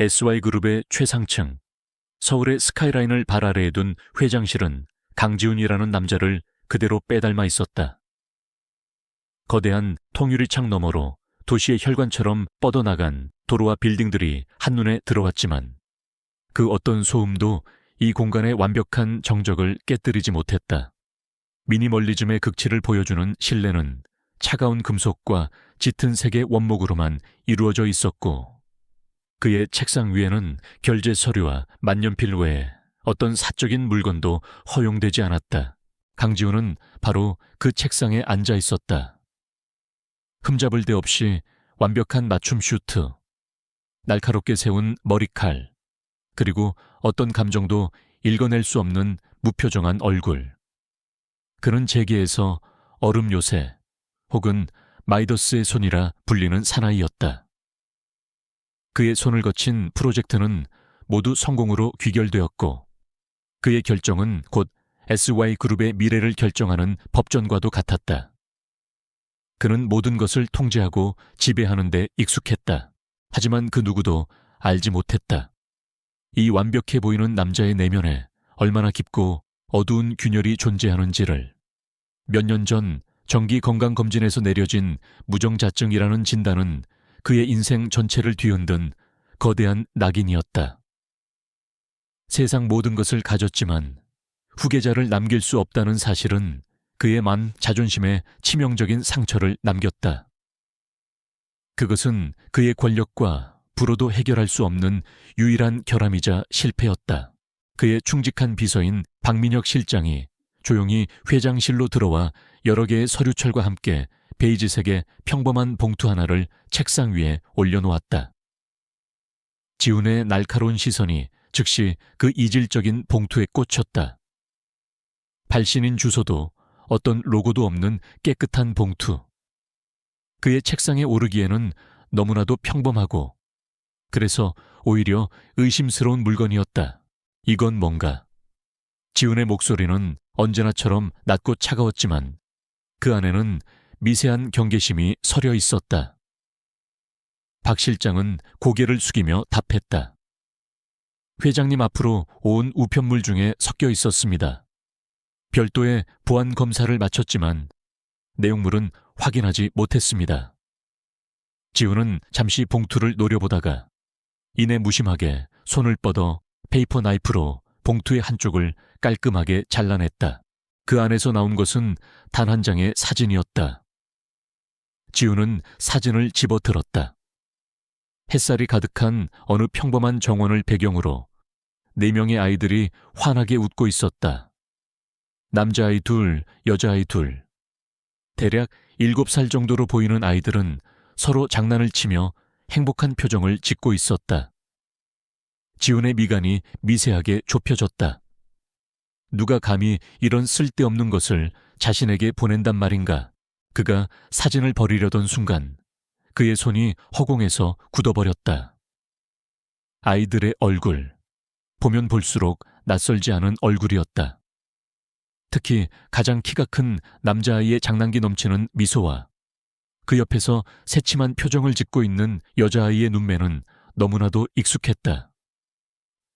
SY그룹의 최상층, 서울의 스카이라인을 발 아래에 둔 회장실은 강지훈이라는 남자를 그대로 빼닮아 있었다. 거대한 통유리창 너머로 도시의 혈관처럼 뻗어나간 도로와 빌딩들이 한눈에 들어왔지만 그 어떤 소음도 이 공간의 완벽한 정적을 깨뜨리지 못했다. 미니멀리즘의 극치를 보여주는 실내는 차가운 금속과 짙은 색의 원목으로만 이루어져 있었고 그의 책상 위에는 결제 서류와 만년필 외에 어떤 사적인 물건도 허용되지 않았다. 강지훈은 바로 그 책상에 앉아 있었다. 흠잡을 데 없이 완벽한 맞춤 슈트, 날카롭게 세운 머리칼, 그리고 어떤 감정도 읽어낼 수 없는 무표정한 얼굴. 그는 재계에서 얼음 요새 혹은 마이더스의 손이라 불리는 사나이였다. 그의 손을 거친 프로젝트는 모두 성공으로 귀결되었고 그의 결정은 곧 SY그룹의 미래를 결정하는 법전과도 같았다. 그는 모든 것을 통제하고 지배하는 데 익숙했다. 하지만 그 누구도 알지 못했다. 이 완벽해 보이는 남자의 내면에 얼마나 깊고 어두운 균열이 존재하는지를. 몇 년 전 정기건강검진에서 내려진 무정자증이라는 진단은 그의 인생 전체를 뒤흔든 거대한 낙인이었다. 세상 모든 것을 가졌지만 후계자를 남길 수 없다는 사실은 그의 만 자존심에 치명적인 상처를 남겼다. 그것은 그의 권력과 부로도 해결할 수 없는 유일한 결함이자 실패였다. 그의 충직한 비서인 박민혁 실장이 조용히 회장실로 들어와 여러 개의 서류철과 함께 베이지색의 평범한 봉투 하나를 책상 위에 올려놓았다. 지훈의 날카로운 시선이 즉시 그 이질적인 봉투에 꽂혔다. 발신인 주소도 어떤 로고도 없는 깨끗한 봉투. 그의 책상에 오르기에는 너무나도 평범하고 그래서 오히려 의심스러운 물건이었다. 이건 뭔가. 지훈의 목소리는 언제나처럼 낮고 차가웠지만 그 안에는 미세한 경계심이 서려 있었다. 박 실장은 고개를 숙이며 답했다. 회장님 앞으로 온 우편물 중에 섞여 있었습니다. 별도의 보안 검사를 마쳤지만 내용물은 확인하지 못했습니다. 지훈은 잠시 봉투를 노려보다가 이내 무심하게 손을 뻗어 페이퍼 나이프로 봉투의 한쪽을 깔끔하게 잘라냈다. 그 안에서 나온 것은 단 한 장의 사진이었다. 지훈은 사진을 집어들었다. 햇살이 가득한 어느 평범한 정원을 배경으로 4명의 아이들이 환하게 웃고 있었다. 남자아이 2, 여자아이 2. 대략 7살 정도로 보이는 아이들은 서로 장난을 치며 행복한 표정을 짓고 있었다. 지훈의 미간이 미세하게 좁혀졌다. 누가 감히 이런 쓸데없는 것을 자신에게 보낸단 말인가. 그가 사진을 버리려던 순간 그의 손이 허공에서 굳어버렸다. 아이들의 얼굴. 보면 볼수록 낯설지 않은 얼굴이었다. 특히 가장 키가 큰 남자아이의 장난기 넘치는 미소와 그 옆에서 새침한 표정을 짓고 있는 여자아이의 눈매는 너무나도 익숙했다.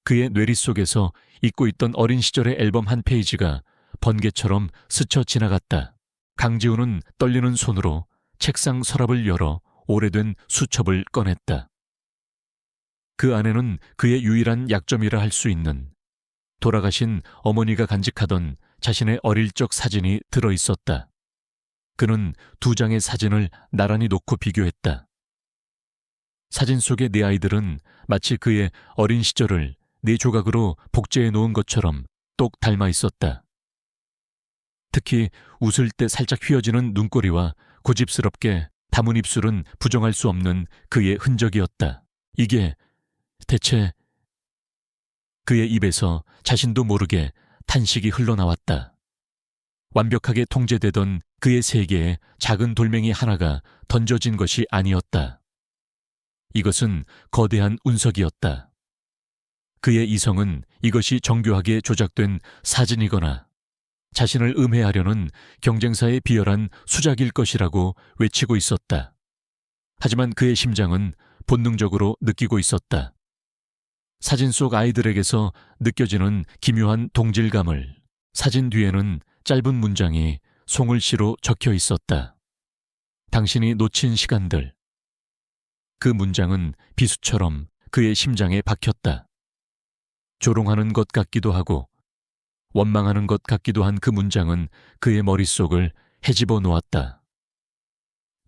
그의 뇌리 속에서 잊고 있던 어린 시절의 앨범 한 페이지가 번개처럼 스쳐 지나갔다. 강지훈은 떨리는 손으로 책상 서랍을 열어 오래된 수첩을 꺼냈다. 그 안에는 그의 유일한 약점이라 할 수 있는 돌아가신 어머니가 간직하던 자신의 어릴 적 사진이 들어있었다. 그는 2장의 사진을 나란히 놓고 비교했다. 사진 속의 4아이들은 마치 그의 어린 시절을 4조각으로 복제해 놓은 것처럼 똑 닮아 있었다. 특히 웃을 때 살짝 휘어지는 눈꼬리와 고집스럽게 다문 입술은 부정할 수 없는 그의 흔적이었다. 이게 대체... 그의 입에서 자신도 모르게 탄식이 흘러나왔다. 완벽하게 통제되던 그의 세계에 작은 돌멩이 하나가 던져진 것이 아니었다. 이것은 거대한 운석이었다. 그의 이성은 이것이 정교하게 조작된 사진이거나 자신을 음해하려는 경쟁사의 비열한 수작일 것이라고 외치고 있었다. 하지만 그의 심장은 본능적으로 느끼고 있었다. 사진 속 아이들에게서 느껴지는 기묘한 동질감을 사진 뒤에는 짧은 문장이 송글씨로 적혀 있었다. 당신이 놓친 시간들. 그 문장은 비수처럼 그의 심장에 박혔다. 조롱하는 것 같기도 하고 원망하는 것 같기도 한 그 문장은 그의 머릿속을 헤집어 놓았다.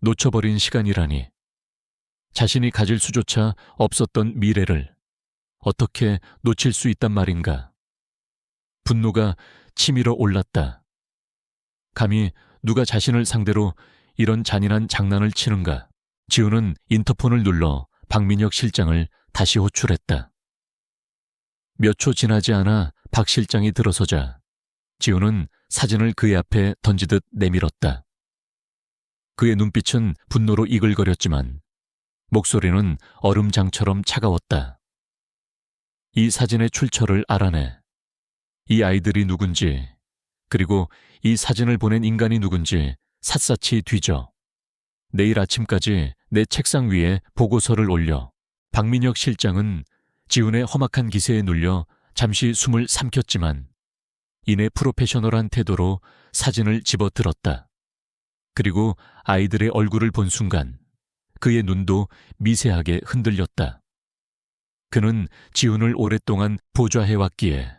놓쳐버린 시간이라니. 자신이 가질 수조차 없었던 미래를 어떻게 놓칠 수 있단 말인가. 분노가 치밀어 올랐다. 감히 누가 자신을 상대로 이런 잔인한 장난을 치는가. 지우는 인터폰을 눌러 박민혁 실장을 다시 호출했다. 몇 초 지나지 않아 박 실장이 들어서자 지우는 사진을 그의 앞에 던지듯 내밀었다. 그의 눈빛은 분노로 이글거렸지만 목소리는 얼음장처럼 차가웠다. 이 사진의 출처를 알아내. 이 아이들이 누군지, 그리고 이 사진을 보낸 인간이 누군지 샅샅이 뒤져. 내일 아침까지 내 책상 위에 보고서를 올려. 박민혁 실장은 지훈의 험악한 기세에 눌려 잠시 숨을 삼켰지만 이내 프로페셔널한 태도로 사진을 집어들었다. 그리고 아이들의 얼굴을 본 순간 그의 눈도 미세하게 흔들렸다. 그는 지훈을 오랫동안 보좌해왔기에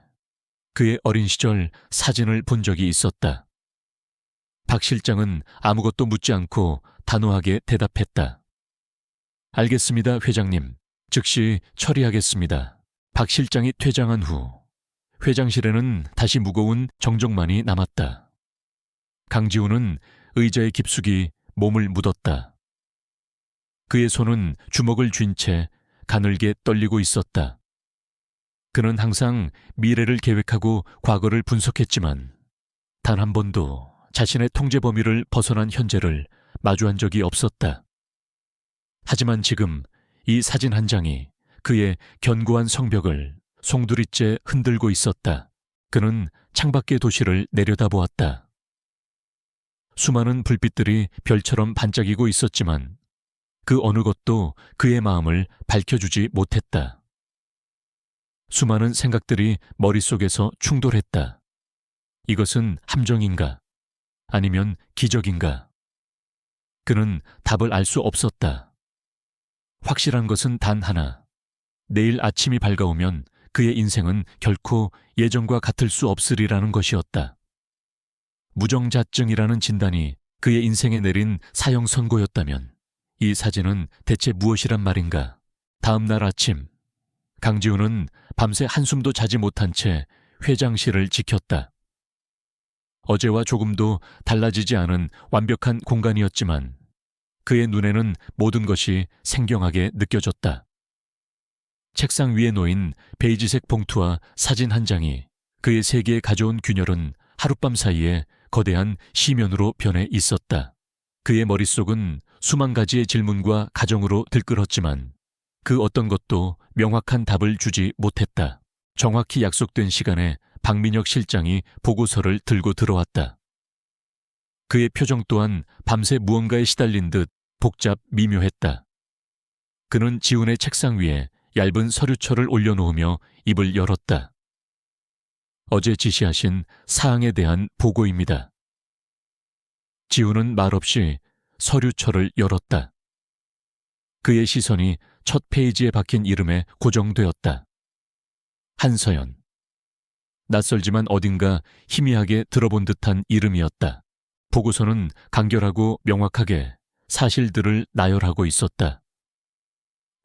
그의 어린 시절 사진을 본 적이 있었다. 박 실장은 아무것도 묻지 않고 단호하게 대답했다. 알겠습니다, 회장님. 즉시 처리하겠습니다. 박 실장이 퇴장한 후 회장실에는 다시 무거운 정적만이 남았다. 강지훈은 의자에 깊숙이 몸을 묻었다. 그의 손은 주먹을 쥔 채 가늘게 떨리고 있었다. 그는 항상 미래를 계획하고 과거를 분석했지만 단 한 번도 자신의 통제 범위를 벗어난 현재를 마주한 적이 없었다. 하지만 지금 이 사진 한 장이 그의 견고한 성벽을 송두리째 흔들고 있었다. 그는 창밖의 도시를 내려다보았다. 수많은 불빛들이 별처럼 반짝이고 있었지만 그 어느 것도 그의 마음을 밝혀주지 못했다. 수많은 생각들이 머릿속에서 충돌했다. 이것은 함정인가? 아니면 기적인가? 그는 답을 알 수 없었다. 확실한 것은 단 하나. 내일 아침이 밝아오면 그의 인생은 결코 예전과 같을 수 없으리라는 것이었다. 무정자증이라는 진단이 그의 인생에 내린 사형 선고였다면 이 사진은 대체 무엇이란 말인가? 다음 날 아침, 강지훈은 밤새 한숨도 자지 못한 채 회장실을 지켰다. 어제와 조금도 달라지지 않은 완벽한 공간이었지만 그의 눈에는 모든 것이 생경하게 느껴졌다. 책상 위에 놓인 베이지색 봉투와 사진 한 장이 그의 세계에 가져온 균열은 하룻밤 사이에 거대한 시면으로 변해 있었다. 그의 머릿속은 수만 가지의 질문과 가정으로 들끓었지만 그 어떤 것도 명확한 답을 주지 못했다. 정확히 약속된 시간에 박민혁 실장이 보고서를 들고 들어왔다. 그의 표정 또한 밤새 무언가에 시달린 듯 복잡 미묘했다. 그는 지훈의 책상 위에 얇은 서류철을 올려놓으며 입을 열었다. 어제 지시하신 사항에 대한 보고입니다. 지훈은 말없이 서류철을 열었다. 그의 시선이 첫 페이지에 박힌 이름에 고정되었다. 한서연. 낯설지만 어딘가 희미하게 들어본 듯한 이름이었다. 보고서는 간결하고 명확하게 사실들을 나열하고 있었다.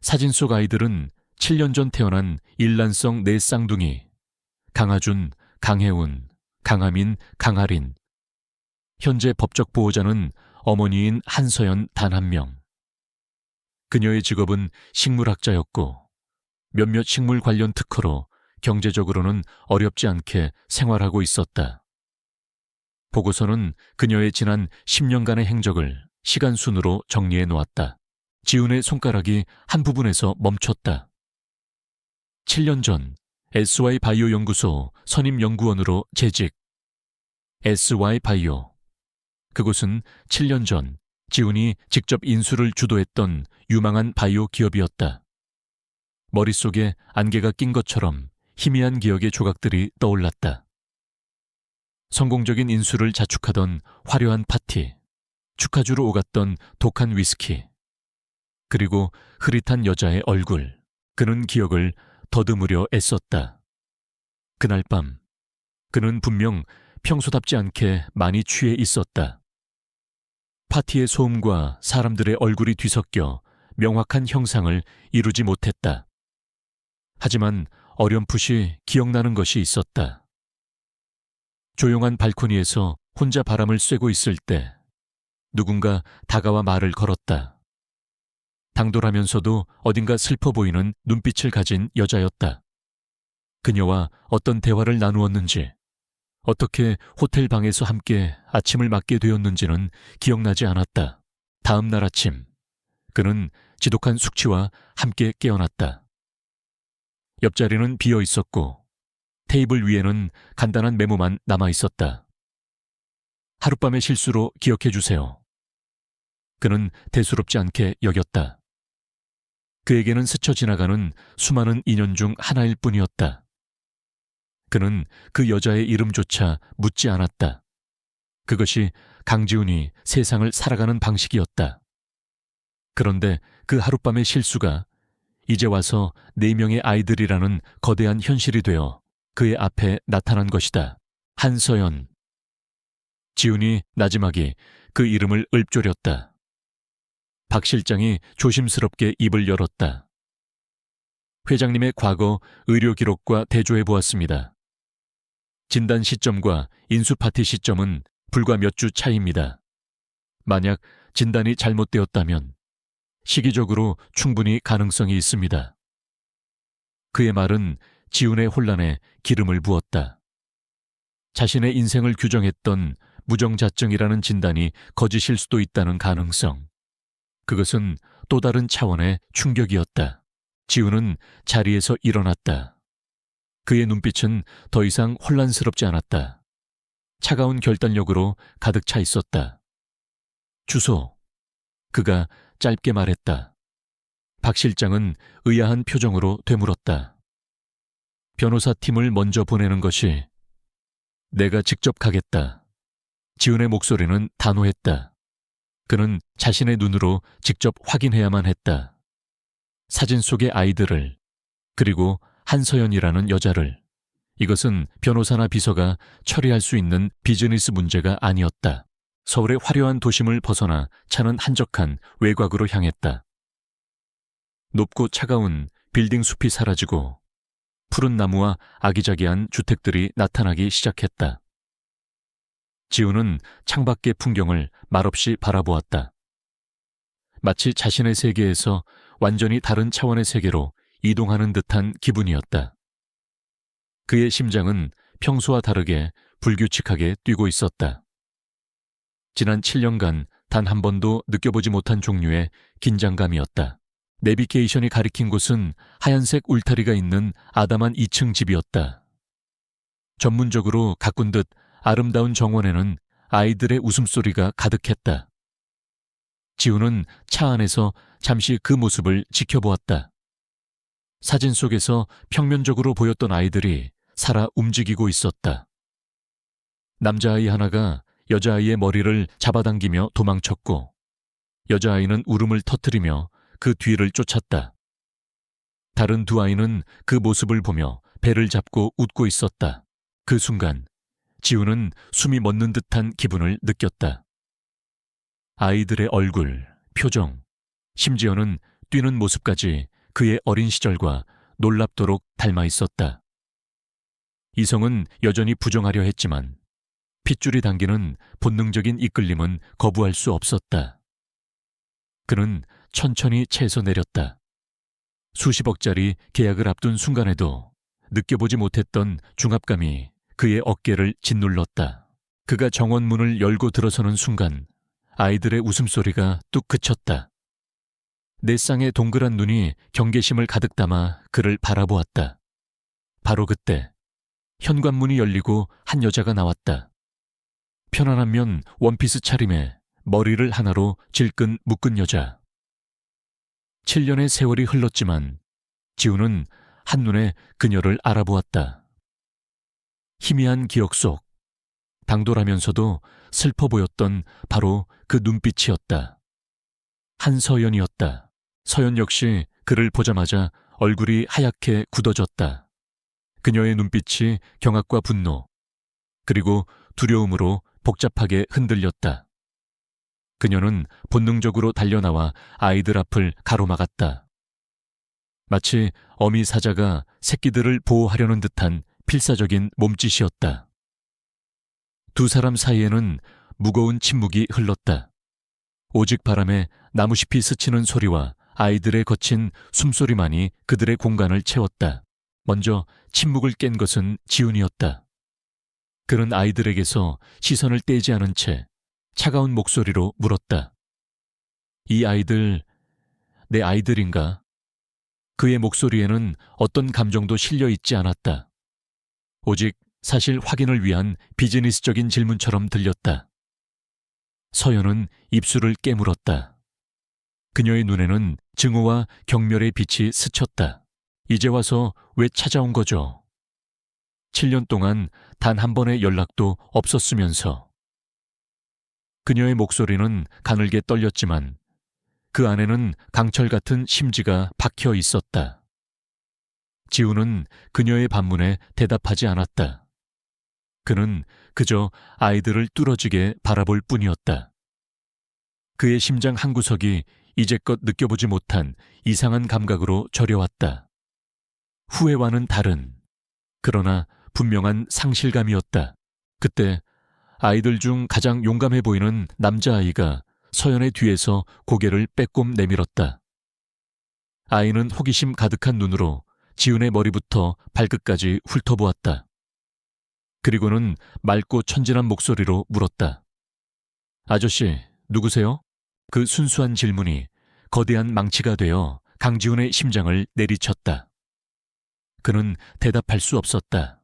사진 속 아이들은 7년 전 태어난 일란성 네 쌍둥이, 강하준, 강혜운, 강하민, 강하린. 현재 법적 보호자는 어머니인 한서연 단 한 명. 그녀의 직업은 식물학자였고 몇몇 식물 관련 특허로 경제적으로는 어렵지 않게 생활하고 있었다. 보고서는 그녀의 지난 10년간의 행적을 시간순으로 정리해 놓았다. 지훈의 손가락이 한 부분에서 멈췄다. 7년 전 SY 바이오 연구소 선임 연구원으로 재직. SY 바이오. 그곳은 7년 전 지훈이 직접 인수를 주도했던 유망한 바이오 기업이었다. 머릿속에 안개가 낀 것처럼 희미한 기억의 조각들이 떠올랐다. 성공적인 인수를 자축하던 화려한 파티, 축하주로 오갔던 독한 위스키, 그리고 흐릿한 여자의 얼굴. 그는 기억을 더듬으려 애썼다. 그날 밤, 그는 분명 평소답지 않게 많이 취해 있었다. 파티의 소음과 사람들의 얼굴이 뒤섞여 명확한 형상을 이루지 못했다. 하지만 어렴풋이 기억나는 것이 있었다. 조용한 발코니에서 혼자 바람을 쐬고 있을 때 누군가 다가와 말을 걸었다. 당돌하면서도 어딘가 슬퍼 보이는 눈빛을 가진 여자였다. 그녀와 어떤 대화를 나누었는지, 어떻게 호텔 방에서 함께 아침을 맞게 되었는지는 기억나지 않았다. 다음 날 아침, 그는 지독한 숙취와 함께 깨어났다. 옆자리는 비어 있었고 테이블 위에는 간단한 메모만 남아 있었다. 하룻밤의 실수로 기억해 주세요. 그는 대수롭지 않게 여겼다. 그에게는 스쳐 지나가는 수많은 인연 중 하나일 뿐이었다. 그는 그 여자의 이름조차 묻지 않았다. 그것이 강지훈이 세상을 살아가는 방식이었다. 그런데 그 하룻밤의 실수가 이제 와서 4명의 아이들이라는 거대한 현실이 되어 그의 앞에 나타난 것이다. 한서연. 지훈이 나지막이 그 이름을 읊조렸다. 박 실장이 조심스럽게 입을 열었다. 회장님의 과거 의료 기록과 대조해 보았습니다. 진단 시점과 인수 파티 시점은 불과 몇 주 차이입니다. 만약 진단이 잘못되었다면 시기적으로 충분히 가능성이 있습니다. 그의 말은 지훈의 혼란에 기름을 부었다. 자신의 인생을 규정했던 무정자증이라는 진단이 거짓일 수도 있다는 가능성. 그것은 또 다른 차원의 충격이었다. 지훈은 자리에서 일어났다. 그의 눈빛은 더 이상 혼란스럽지 않았다. 차가운 결단력으로 가득 차 있었다. 주소. 그가 짧게 말했다. 박 실장은 의아한 표정으로 되물었다. 변호사팀을 먼저 보내는 것이. 내가 직접 가겠다. 지훈의 목소리는 단호했다. 그는 자신의 눈으로 직접 확인해야만 했다. 사진 속의 아이들을, 그리고 한서연이라는 여자를. 이것은 변호사나 비서가 처리할 수 있는 비즈니스 문제가 아니었다. 서울의 화려한 도심을 벗어나 차는 한적한 외곽으로 향했다. 높고 차가운 빌딩 숲이 사라지고 푸른 나무와 아기자기한 주택들이 나타나기 시작했다. 지훈은 창밖의 풍경을 말없이 바라보았다. 마치 자신의 세계에서 완전히 다른 차원의 세계로 이동하는 듯한 기분이었다. 그의 심장은 평소와 다르게 불규칙하게 뛰고 있었다. 지난 7년간 단 한 번도 느껴보지 못한 종류의 긴장감이었다. 내비게이션이 가리킨 곳은 하얀색 울타리가 있는 아담한 2층 집이었다. 전문적으로 가꾼 듯 아름다운 정원에는 아이들의 웃음소리가 가득했다. 지훈은 차 안에서 잠시 그 모습을 지켜보았다. 사진 속에서 평면적으로 보였던 아이들이 살아 움직이고 있었다. 남자아이 하나가 여자아이의 머리를 잡아당기며 도망쳤고 여자아이는 울음을 터뜨리며 그 뒤를 쫓았다. 다른 두 아이는 그 모습을 보며 배를 잡고 웃고 있었다. 그 순간 지훈은 숨이 멎는 듯한 기분을 느꼈다. 아이들의 얼굴, 표정, 심지어는 뛰는 모습까지 그의 어린 시절과 놀랍도록 닮아 있었다. 이성은 여전히 부정하려 했지만 핏줄이 당기는 본능적인 이끌림은 거부할 수 없었다. 그는 천천히 채에서 내렸다. 수십억짜리 계약을 앞둔 순간에도 느껴보지 못했던 중압감이 그의 어깨를 짓눌렀다. 그가 정원 문을 열고 들어서는 순간 아이들의 웃음소리가 뚝 그쳤다. 내 쌍의 동그란 눈이 경계심을 가득 담아 그를 바라보았다. 바로 그때 현관문이 열리고 한 여자가 나왔다. 편안한 면 원피스 차림에 머리를 하나로 질끈 묶은 여자. 7년의 세월이 흘렀지만 지우는 한눈에 그녀를 알아보았다. 희미한 기억 속 당돌하면서도 슬퍼 보였던 바로 그 눈빛이었다. 한서연이었다. 서연 역시 그를 보자마자 얼굴이 하얗게 굳어졌다. 그녀의 눈빛이 경악과 분노, 그리고 두려움으로 복잡하게 흔들렸다. 그녀는 본능적으로 달려나와 아이들 앞을 가로막았다. 마치 어미 사자가 새끼들을 보호하려는 듯한 필사적인 몸짓이었다. 두 사람 사이에는 무거운 침묵이 흘렀다. 오직 바람에 나무잎이 스치는 소리와 아이들의 거친 숨소리만이 그들의 공간을 채웠다. 먼저 침묵을 깬 것은 지훈이었다. 그는 아이들에게서 시선을 떼지 않은 채 차가운 목소리로 물었다. 이 아이들, 내 아이들인가? 그의 목소리에는 어떤 감정도 실려 있지 않았다. 오직 사실 확인을 위한 비즈니스적인 질문처럼 들렸다. 서연은 입술을 깨물었다. 그녀의 눈에는 증오와 경멸의 빛이 스쳤다. 이제 와서 왜 찾아온 거죠? 7년 동안 단 한 번의 연락도 없었으면서. 그녀의 목소리는 가늘게 떨렸지만 그 안에는 강철 같은 심지가 박혀 있었다. 지우는 그녀의 반문에 대답하지 않았다. 그는 그저 아이들을 뚫어지게 바라볼 뿐이었다. 그의 심장 한구석이 이제껏 느껴보지 못한 이상한 감각으로 저려왔다. 후회와는 다른, 그러나 분명한 상실감이었다. 그때 아이들 중 가장 용감해 보이는 남자아이가 서연의 뒤에서 고개를 빼꼼 내밀었다. 아이는 호기심 가득한 눈으로 지훈의 머리부터 발끝까지 훑어보았다. 그리고는 맑고 천진한 목소리로 물었다. 아저씨, 누구세요? 그 순수한 질문이 거대한 망치가 되어 강지훈의 심장을 내리쳤다. 그는 대답할 수 없었다.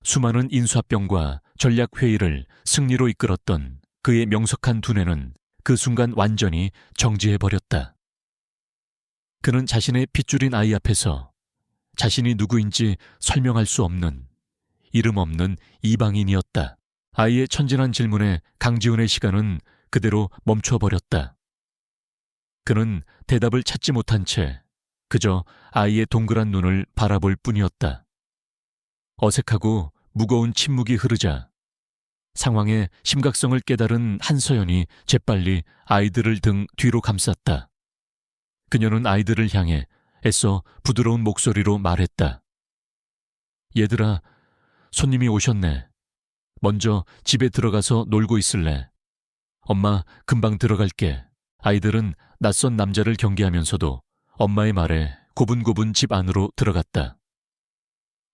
수많은 인수합병과 전략회의를 승리로 이끌었던 그의 명석한 두뇌는 그 순간 완전히 정지해버렸다. 그는 자신의 핏줄인 아이 앞에서 자신이 누구인지 설명할 수 없는, 이름 없는 이방인이었다. 아이의 천진한 질문에 강지훈의 시간은 그대로 멈춰버렸다. 그는 대답을 찾지 못한 채 그저 아이의 동그란 눈을 바라볼 뿐이었다. 어색하고 무거운 침묵이 흐르자 상황의 심각성을 깨달은 한서연이 재빨리 아이들을 등 뒤로 감쌌다. 그녀는 아이들을 향해 애써 부드러운 목소리로 말했다. 얘들아, 손님이 오셨네. 먼저 집에 들어가서 놀고 있을래? 엄마 금방 들어갈게. 아이들은 낯선 남자를 경계하면서도 엄마의 말에 고분고분 집 안으로 들어갔다.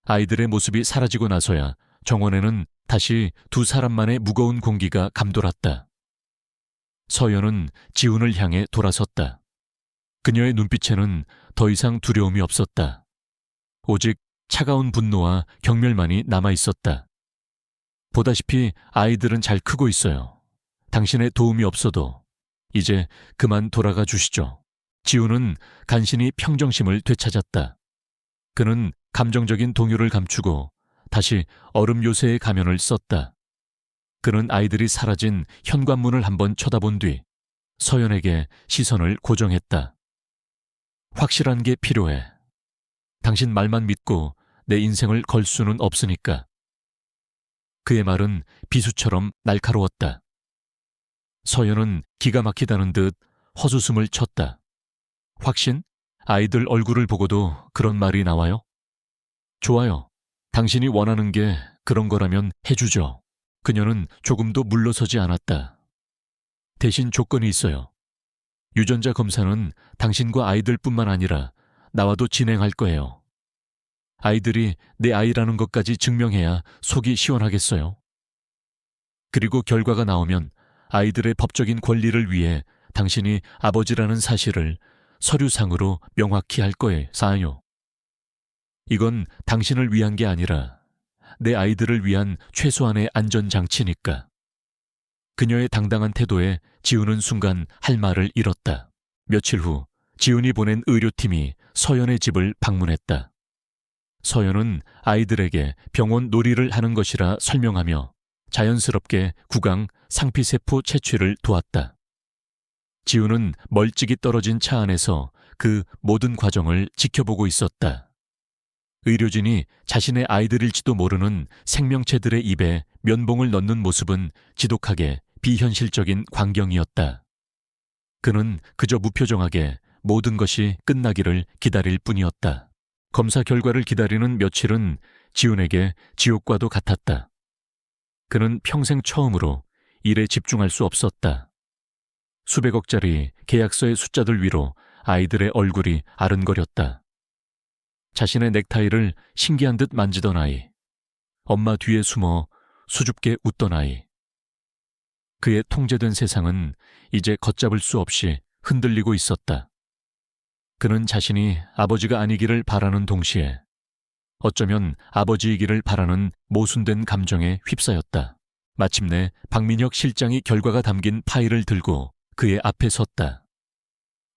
아이들의 모습이 사라지고 나서야 정원에는 다시 두 사람만의 무거운 공기가 감돌았다. 서연은 지훈을 향해 돌아섰다. 그녀의 눈빛에는 더 이상 두려움이 없었다. 오직 차가운 분노와 경멸만이 남아있었다. 보다시피 아이들은 잘 크고 있어요. 당신의 도움이 없어도 이제 그만 돌아가 주시죠. 지훈은 간신히 평정심을 되찾았다. 그는 감정적인 동요를 감추고 다시 얼음 요새의 가면을 썼다. 그는 아이들이 사라진 현관문을 한번 쳐다본 뒤 서연에게 시선을 고정했다. 확실한 게 필요해. 당신 말만 믿고 내 인생을 걸 수는 없으니까. 그의 말은 비수처럼 날카로웠다. 서연은 기가 막히다는 듯 헛웃음을 쳤다. 확신? 아이들 얼굴을 보고도 그런 말이 나와요? 좋아요. 당신이 원하는 게 그런 거라면 해주죠. 그녀는 조금도 물러서지 않았다. 대신 조건이 있어요. 유전자 검사는 당신과 아이들뿐만 아니라 나와도 진행할 거예요. 아이들이 내 아이라는 것까지 증명해야 속이 시원하겠어요. 그리고 결과가 나오면 아이들의 법적인 권리를 위해 당신이 아버지라는 사실을 서류상으로 명확히 할 거예요. 이건 당신을 위한 게 아니라 내 아이들을 위한 최소한의 안전장치니까. 그녀의 당당한 태도에 지훈은 순간 할 말을 잃었다. 며칠 후 지훈이 보낸 의료팀이 서연의 집을 방문했다. 서연은 아이들에게 병원 놀이를 하는 것이라 설명하며 자연스럽게 구강 상피세포 채취를 도왔다. 지우는 멀찍이 떨어진 차 안에서 그 모든 과정을 지켜보고 있었다. 의료진이 자신의 아이들일지도 모르는 생명체들의 입에 면봉을 넣는 모습은 지독하게 비현실적인 광경이었다. 그는 그저 무표정하게 모든 것이 끝나기를 기다릴 뿐이었다. 검사 결과를 기다리는 며칠은 지훈에게 지옥과도 같았다. 그는 평생 처음으로 일에 집중할 수 없었다. 수백억짜리 계약서의 숫자들 위로 아이들의 얼굴이 아른거렸다. 자신의 넥타이를 신기한 듯 만지던 아이, 엄마 뒤에 숨어 수줍게 웃던 아이. 그의 통제된 세상은 이제 걷잡을 수 없이 흔들리고 있었다. 그는 자신이 아버지가 아니기를 바라는 동시에 어쩌면 아버지이기를 바라는 모순된 감정에 휩싸였다. 마침내 박민혁 실장이 결과가 담긴 파일을 들고 그의 앞에 섰다.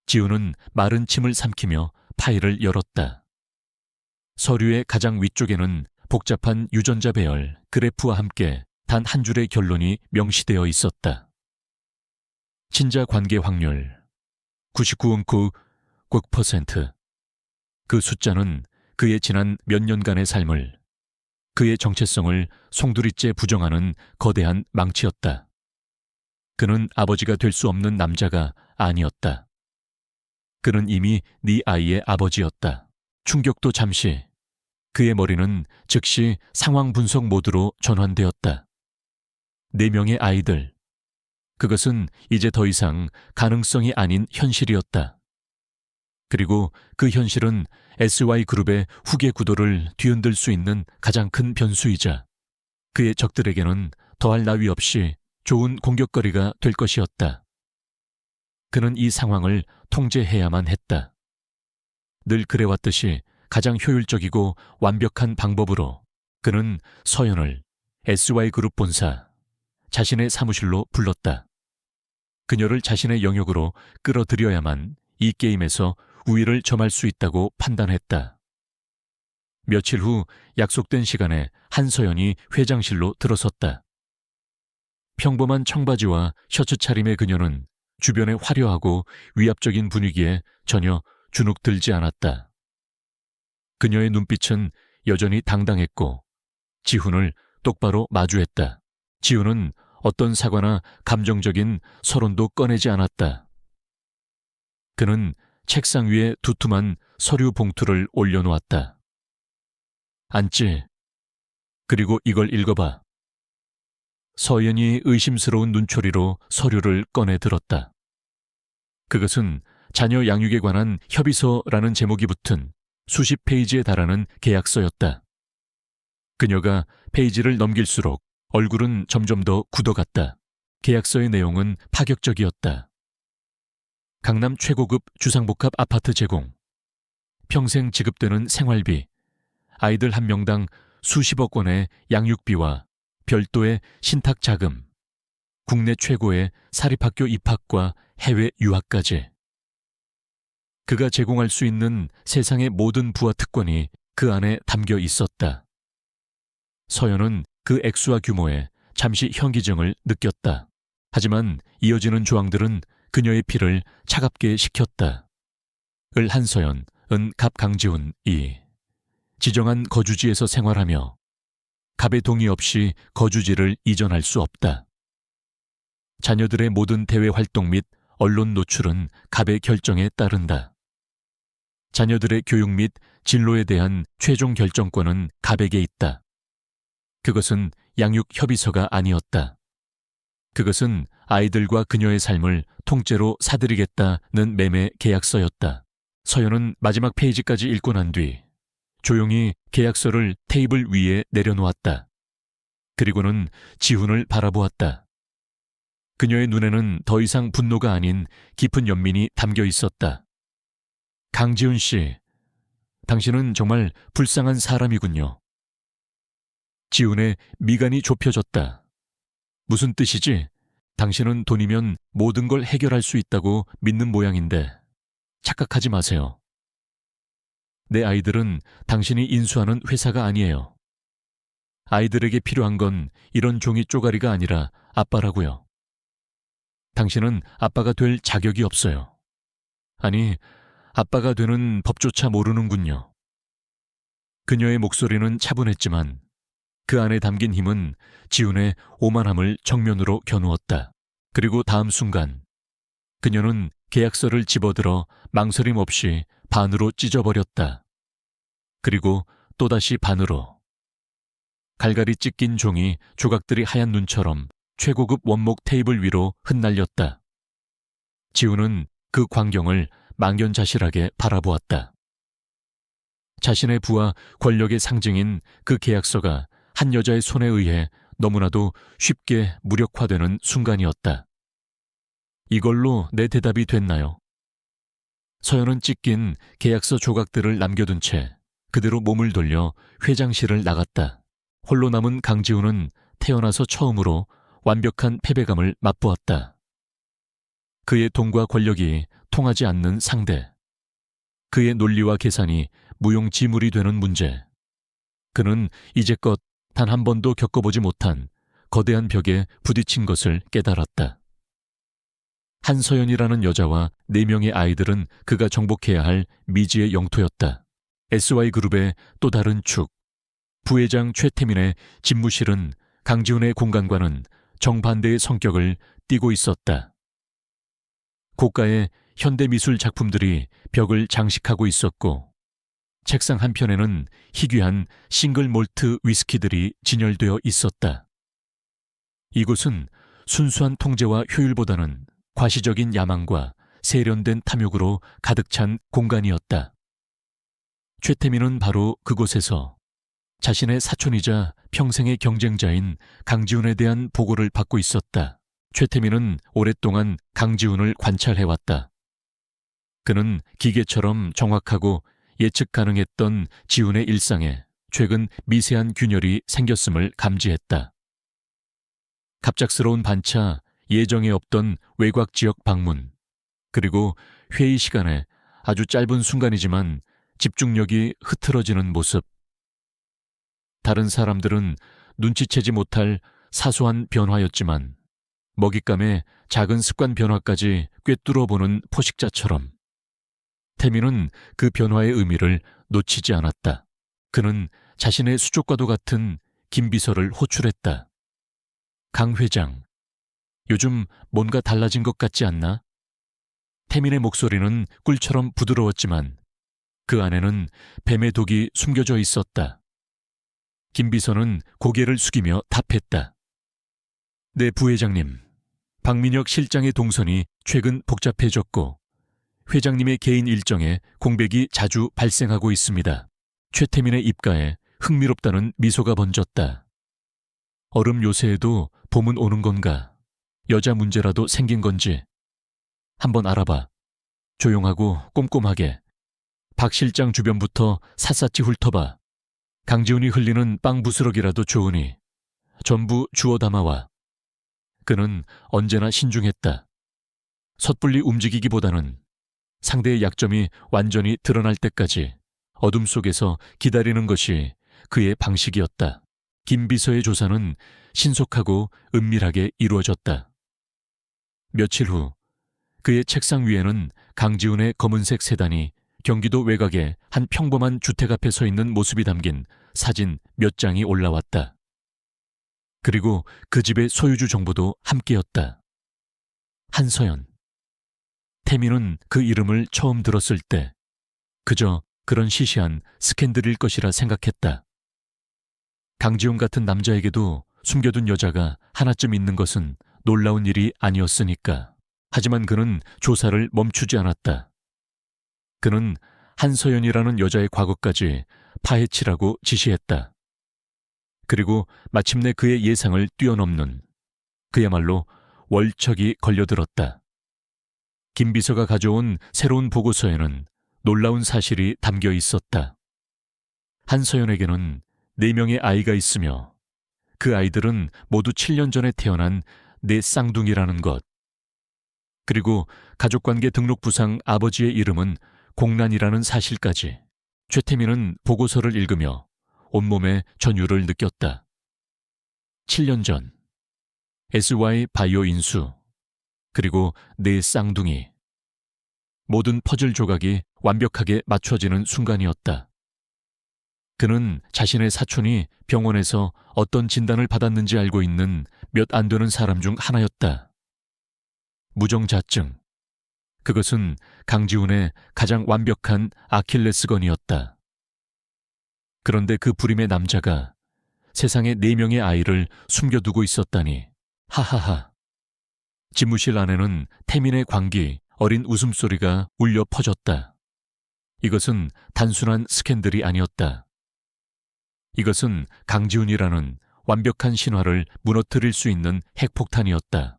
지우는 마른 침을 삼키며 파일을 열었다. 서류의 가장 위쪽에는 복잡한 유전자 배열, 그래프와 함께 단 한 줄의 결론이 명시되어 있었다. 친자 관계 확률 99.9%. 그 숫자는 그의 지난 몇 년간의 삶을, 그의 정체성을 송두리째 부정하는 거대한 망치였다. 그는 아버지가 될 수 없는 남자가 아니었다. 그는 이미 네 아이의 아버지였다. 충격도 잠시, 그의 머리는 즉시 상황 분석 모드로 전환되었다. 4명의 아이들. 그것은 이제 더 이상 가능성이 아닌 현실이었다. 그리고 그 현실은 SY그룹의 후계 구도를 뒤흔들 수 있는 가장 큰 변수이자 그의 적들에게는 더할 나위 없이 좋은 공격거리가 될 것이었다. 그는 이 상황을 통제해야만 했다. 늘 그래왔듯이 가장 효율적이고 완벽한 방법으로 그는 서연을 SY그룹 본사, 자신의 사무실로 불렀다. 그녀를 자신의 영역으로 끌어들여야만 이 게임에서 우위를 점할 수 있다고 판단했다. 며칠 후 약속된 시간에 한서연이 회장실로 들어섰다. 평범한 청바지와 셔츠 차림의 그녀는 주변의 화려하고 위압적인 분위기에 전혀 주눅들지 않았다. 그녀의 눈빛은 여전히 당당했고 지훈을 똑바로 마주했다. 지훈은 어떤 사과나 감정적인 서론도 꺼내지 않았다. 그는 책상 위에 두툼한 서류 봉투를 올려놓았다. 앉지. 그리고 이걸 읽어봐. 서연이 의심스러운 눈초리로 서류를 꺼내 들었다. 그것은 자녀 양육에 관한 협의서라는 제목이 붙은 수십 페이지에 달하는 계약서였다. 그녀가 페이지를 넘길수록 얼굴은 점점 더 굳어갔다. 계약서의 내용은 파격적이었다. 강남 최고급 주상복합 아파트 제공, 평생 지급되는 생활비, 아이들 한 명당 수십억 원의 양육비와 별도의 신탁 자금, 국내 최고의 사립학교 입학과 해외 유학까지. 그가 제공할 수 있는 세상의 모든 부와 특권이 그 안에 담겨 있었다. 서연은 그 액수와 규모에 잠시 현기증을 느꼈다. 하지만 이어지는 조항들은 그녀의 피를 차갑게 식혔다. 을 한서연, 은 갑 강지훈이 지정한 거주지에서 생활하며 갑의 동의 없이 거주지를 이전할 수 없다. 자녀들의 모든 대외 활동 및 언론 노출은 갑의 결정에 따른다. 자녀들의 교육 및 진로에 대한 최종 결정권은 갑에게 있다. 그것은 양육 협의서가 아니었다. 그것은 아이들과 그녀의 삶을 통째로 사들이겠다는 매매 계약서였다. 서연은 마지막 페이지까지 읽고 난 뒤 조용히 계약서를 테이블 위에 내려놓았다. 그리고는 지훈을 바라보았다. 그녀의 눈에는 더 이상 분노가 아닌 깊은 연민이 담겨 있었다. 강지훈 씨, 당신은 정말 불쌍한 사람이군요. 지훈의 미간이 좁혀졌다. 무슨 뜻이지? 당신은 돈이면 모든 걸 해결할 수 있다고 믿는 모양인데 착각하지 마세요. 내 아이들은 당신이 인수하는 회사가 아니에요. 아이들에게 필요한 건 이런 종이 쪼가리가 아니라 아빠라고요. 당신은 아빠가 될 자격이 없어요. 아니, 아빠가 되는 법조차 모르는군요. 그녀의 목소리는 차분했지만 그 안에 담긴 힘은 지훈의 오만함을 정면으로 겨누었다. 그리고 다음 순간 그녀는 계약서를 집어들어 망설임 없이 반으로 찢어버렸다. 그리고 또다시 반으로. 갈갈이 찢긴 종이 조각들이 하얀 눈처럼 최고급 원목 테이블 위로 흩날렸다. 지훈은 그 광경을 망연자실하게 바라보았다. 자신의 부와 권력의 상징인 그 계약서가 한 여자의 손에 의해 너무나도 쉽게 무력화되는 순간이었다. 이걸로 내 대답이 됐나요? 서연은 찢긴 계약서 조각들을 남겨둔 채 그대로 몸을 돌려 회장실을 나갔다. 홀로 남은 강지훈은 태어나서 처음으로 완벽한 패배감을 맛보았다. 그의 돈과 권력이 통하지 않는 상대. 그의 논리와 계산이 무용지물이 되는 문제. 그는 이제껏 단 한 번도 겪어보지 못한 거대한 벽에 부딪힌 것을 깨달았다. 한서연이라는 여자와 4명의 아이들은 그가 정복해야 할 미지의 영토였다. SY그룹의 또 다른 축. 부회장 최태민의 집무실은 강지훈의 공간과는 정반대의 성격을 띠고 있었다. 고가의 현대미술 작품들이 벽을 장식하고 있었고 책상 한편에는 희귀한 싱글 몰트 위스키들이 진열되어 있었다. 이곳은 순수한 통제와 효율보다는 과시적인 야망과 세련된 탐욕으로 가득 찬 공간이었다. 최태민은 바로 그곳에서 자신의 사촌이자 평생의 경쟁자인 강지훈에 대한 보고를 받고 있었다. 최태민은 오랫동안 강지훈을 관찰해왔다. 그는 기계처럼 정확하고 예측 가능했던 지훈의 일상에 최근 미세한 균열이 생겼음을 감지했다. 갑작스러운 반차, 예정에 없던 외곽 지역 방문, 그리고 회의 시간에 아주 짧은 순간이지만 집중력이 흐트러지는 모습. 다른 사람들은 눈치채지 못할 사소한 변화였지만 먹잇감의 작은 습관 변화까지 꿰뚫어보는 포식자처럼 태민은 그 변화의 의미를 놓치지 않았다. 그는 자신의 수족과도 같은 김 비서를 호출했다. 강 회장, 요즘 뭔가 달라진 것 같지 않나? 태민의 목소리는 꿀처럼 부드러웠지만 그 안에는 뱀의 독이 숨겨져 있었다. 김 비서는 고개를 숙이며 답했다. 네, 부회장님. 박민혁 실장의 동선이 최근 복잡해졌고 회장님의 개인 일정에 공백이 자주 발생하고 있습니다. 최태민의 입가에 흥미롭다는 미소가 번졌다. 얼음 요새에도 봄은 오는 건가? 여자 문제라도 생긴 건지. 한번 알아봐. 조용하고 꼼꼼하게. 박 실장 주변부터 샅샅이 훑어봐. 강지훈이 흘리는 빵 부스러기라도 좋으니 전부 주워 담아와. 그는 언제나 신중했다. 섣불리 움직이기보다는 상대의 약점이 완전히 드러날 때까지 어둠 속에서 기다리는 것이 그의 방식이었다. 김 비서의 조사는 신속하고 은밀하게 이루어졌다. 며칠 후 그의 책상 위에는 강지훈의 검은색 세단이 경기도 외곽의 한 평범한 주택 앞에 서 있는 모습이 담긴 사진 몇 장이 올라왔다. 그리고 그 집의 소유주 정보도 함께였다. 한서연. 태민은 그 이름을 처음 들었을 때 그저 그런 시시한 스캔들일 것이라 생각했다. 강지훈 같은 남자에게도 숨겨둔 여자가 하나쯤 있는 것은 놀라운 일이 아니었으니까. 하지만 그는 조사를 멈추지 않았다. 그는 한서연이라는 여자의 과거까지 파헤치라고 지시했다. 그리고 마침내 그의 예상을 뛰어넘는 그야말로 월척이 걸려들었다. 김 비서가 가져온 새로운 보고서에는 놀라운 사실이 담겨 있었다. 한서연에게는 4명의 아이가 있으며 그 아이들은 모두 7년 전에 태어난 4쌍둥이라는 것. 그리고 가족관계 등록부상 아버지의 이름은 공란이라는 사실까지. 최태민은 보고서를 읽으며 온몸에 전율을 느꼈다. 7년 전 SY 바이오 인수, 그리고 내 쌍둥이. 모든 퍼즐 조각이 완벽하게 맞춰지는 순간이었다. 그는 자신의 사촌이 병원에서 어떤 진단을 받았는지 알고 있는 몇 안 되는 사람 중 하나였다. 무정자증. 그것은 강지훈의 가장 완벽한 아킬레스건이었다. 그런데 그 불임의 남자가 세상에 4명의 아이를 숨겨두고 있었다니. 하하하. 집무실 안에는 태민의 광기, 어린 웃음소리가 울려 퍼졌다. 이것은 단순한 스캔들이 아니었다. 이것은 강지훈이라는 완벽한 신화를 무너뜨릴 수 있는 핵폭탄이었다.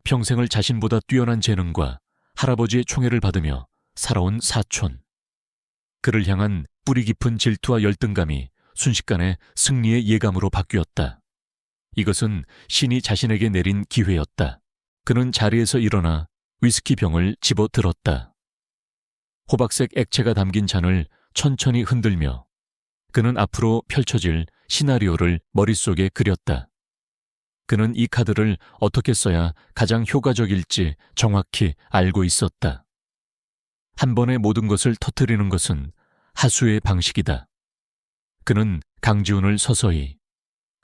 평생을 자신보다 뛰어난 재능과 할아버지의 총애를 받으며 살아온 사촌. 그를 향한 뿌리 깊은 질투와 열등감이 순식간에 승리의 예감으로 바뀌었다. 이것은 신이 자신에게 내린 기회였다. 그는 자리에서 일어나 위스키 병을 집어들었다. 호박색 액체가 담긴 잔을 천천히 흔들며 그는 앞으로 펼쳐질 시나리오를 머릿속에 그렸다. 그는 이 카드를 어떻게 써야 가장 효과적일지 정확히 알고 있었다. 한 번에 모든 것을 터뜨리는 것은 하수의 방식이다. 그는 강지훈을 서서히,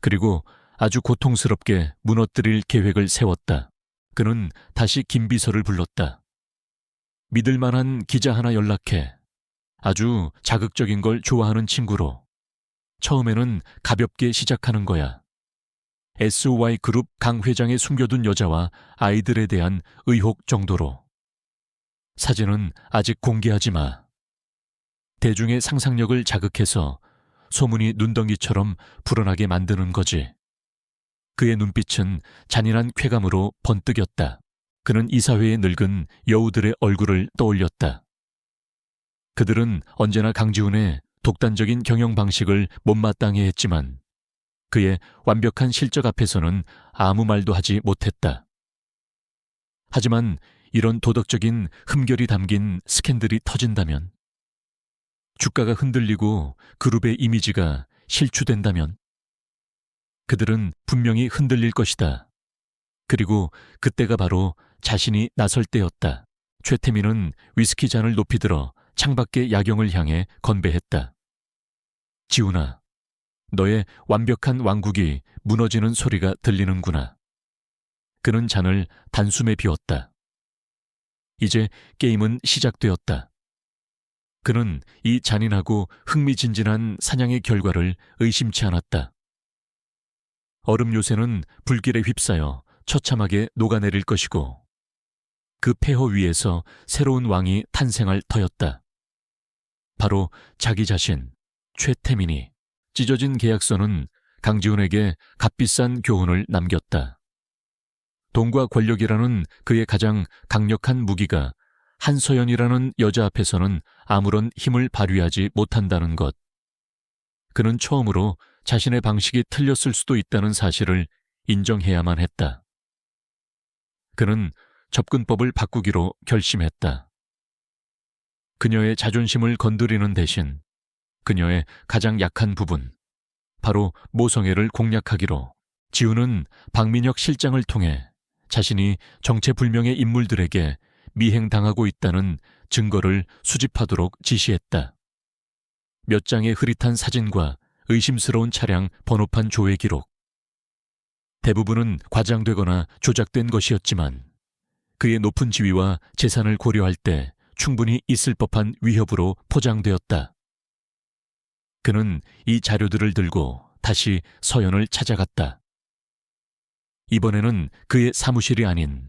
그리고 아주 고통스럽게 무너뜨릴 계획을 세웠다. 그는 다시 김비서를 불렀다. 믿을 만한 기자 하나 연락해. 아주 자극적인 걸 좋아하는 친구로. 처음에는 가볍게 시작하는 거야. SOY 그룹 강 회장의 숨겨둔 여자와 아이들에 대한 의혹 정도로. 사진은 아직 공개하지 마. 대중의 상상력을 자극해서 소문이 눈덩이처럼 불어나게 만드는 거지. 그의 눈빛은 잔인한 쾌감으로 번뜩였다. 그는 이사회의 늙은 여우들의 얼굴을 떠올렸다. 그들은 언제나 강지훈의 독단적인 경영 방식을 못마땅해 했지만 그의 완벽한 실적 앞에서는 아무 말도 하지 못했다. 하지만 이런 도덕적인 흠결이 담긴 스캔들이 터진다면, 주가가 흔들리고 그룹의 이미지가 실추된다면 그들은 분명히 흔들릴 것이다. 그리고 그때가 바로 자신이 나설 때였다. 최태민은 위스키 잔을 높이 들어 창밖의 야경을 향해 건배했다. 지훈아, 너의 완벽한 왕국이 무너지는 소리가 들리는구나. 그는 잔을 단숨에 비웠다. 이제 게임은 시작되었다. 그는 이 잔인하고 흥미진진한 사냥의 결과를 의심치 않았다. 얼음 요새는 불길에 휩싸여 처참하게 녹아내릴 것이고 그 폐허 위에서 새로운 왕이 탄생할 터였다. 바로 자기 자신, 최태민이. 찢어진 계약서는 강지훈에게 값비싼 교훈을 남겼다. 돈과 권력이라는 그의 가장 강력한 무기가 한서연이라는 여자 앞에서는 아무런 힘을 발휘하지 못한다는 것. 그는 처음으로 자신의 방식이 틀렸을 수도 있다는 사실을 인정해야만 했다. 그는 접근법을 바꾸기로 결심했다. 그녀의 자존심을 건드리는 대신 그녀의 가장 약한 부분, 바로 모성애를 공략하기로. 지훈은 박민혁 실장을 통해 자신이 정체불명의 인물들에게 미행당하고 있다는 증거를 수집하도록 지시했다. 몇 장의 흐릿한 사진과 의심스러운 차량 번호판 조회 기록. 대부분은 과장되거나 조작된 것이었지만 그의 높은 지위와 재산을 고려할 때 충분히 있을 법한 위협으로 포장되었다. 그는 이 자료들을 들고 다시 서연을 찾아갔다. 이번에는 그의 사무실이 아닌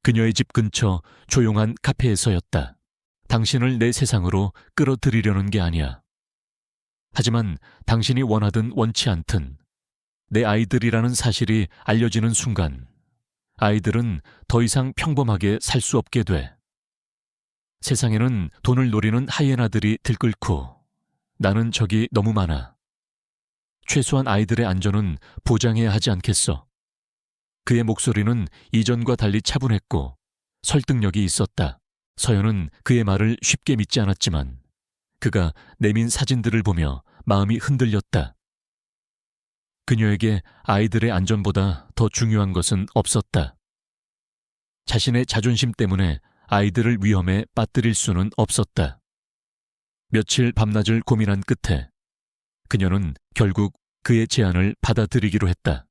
그녀의 집 근처 조용한 카페에서였다. 당신을 내 세상으로 끌어들이려는 게 아니야. 하지만 당신이 원하든 원치 않든 내 아이들이라는 사실이 알려지는 순간 아이들은 더 이상 평범하게 살 수 없게 돼. 세상에는 돈을 노리는 하이에나들이 들끓고 나는 적이 너무 많아. 최소한 아이들의 안전은 보장해야 하지 않겠어. 그의 목소리는 이전과 달리 차분했고 설득력이 있었다. 서연은 그의 말을 쉽게 믿지 않았지만 그가 내민 사진들을 보며 마음이 흔들렸다. 그녀에게 아이들의 안전보다 더 중요한 것은 없었다. 자신의 자존심 때문에 아이들을 위험에 빠뜨릴 수는 없었다. 며칠 밤낮을 고민한 끝에 그녀는 결국 그의 제안을 받아들이기로 했다.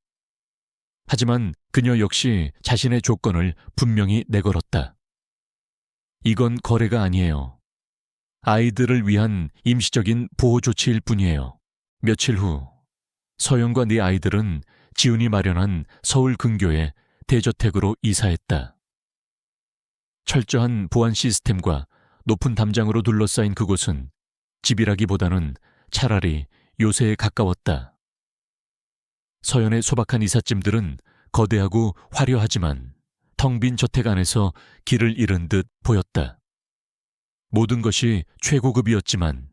하지만 그녀 역시 자신의 조건을 분명히 내걸었다. 이건 거래가 아니에요. 아이들을 위한 임시적인 보호 조치일 뿐이에요. 며칠 후 서연과 네 아이들은 지훈이 마련한 서울 근교의 대저택으로 이사했다. 철저한 보안 시스템과 높은 담장으로 둘러싸인 그곳은 집이라기보다는 차라리 요새에 가까웠다. 서연의 소박한 이삿짐들은 거대하고 화려하지만 텅 빈 저택 안에서 길을 잃은 듯 보였다. 모든 것이 최고급이었지만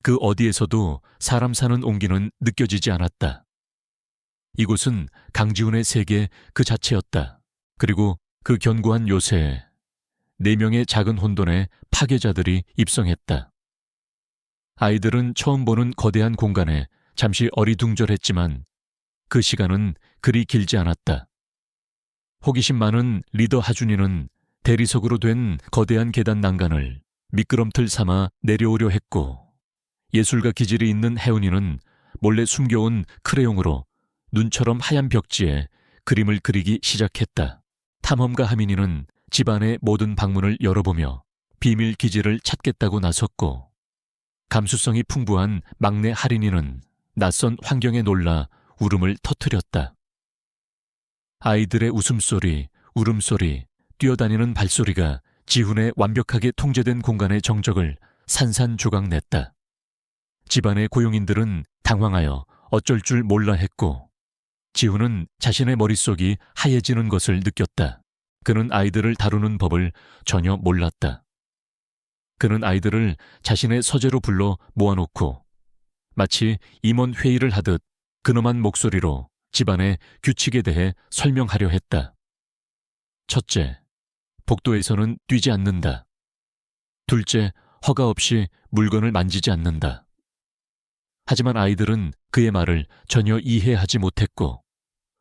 그 어디에서도 사람 사는 온기는 느껴지지 않았다. 이곳은 강지훈의 세계 그 자체였다. 그리고 그 견고한 요새에 4명의 작은 혼돈의 파괴자들이 입성했다. 아이들은 처음 보는 거대한 공간에 잠시 어리둥절했지만 그 시간은 그리 길지 않았다. 호기심 많은 리더 하준이는 대리석으로 된 거대한 계단 난간을 미끄럼틀 삼아 내려오려 했고, 예술가 기질이 있는 혜운이는 몰래 숨겨온 크레용으로 눈처럼 하얀 벽지에 그림을 그리기 시작했다. 탐험가 하민이는 집안의 모든 방문을 열어보며 비밀 기지를 찾겠다고 나섰고, 감수성이 풍부한 막내 하린이는 낯선 환경에 놀라 울음을 터뜨렸다. 아이들의 웃음소리, 울음소리, 뛰어다니는 발소리가 지훈의 완벽하게 통제된 공간의 정적을 산산조각냈다. 집안의 고용인들은 당황하여 어쩔 줄 몰라 했고, 지훈은 자신의 머릿속이 하얘지는 것을 느꼈다. 그는 아이들을 다루는 법을 전혀 몰랐다. 그는 아이들을 자신의 서재로 불러 모아놓고 마치 임원 회의를 하듯 근엄한 목소리로 집안의 규칙에 대해 설명하려 했다. 첫째, 복도에서는 뛰지 않는다. 둘째, 허가 없이 물건을 만지지 않는다. 하지만 아이들은 그의 말을 전혀 이해하지 못했고,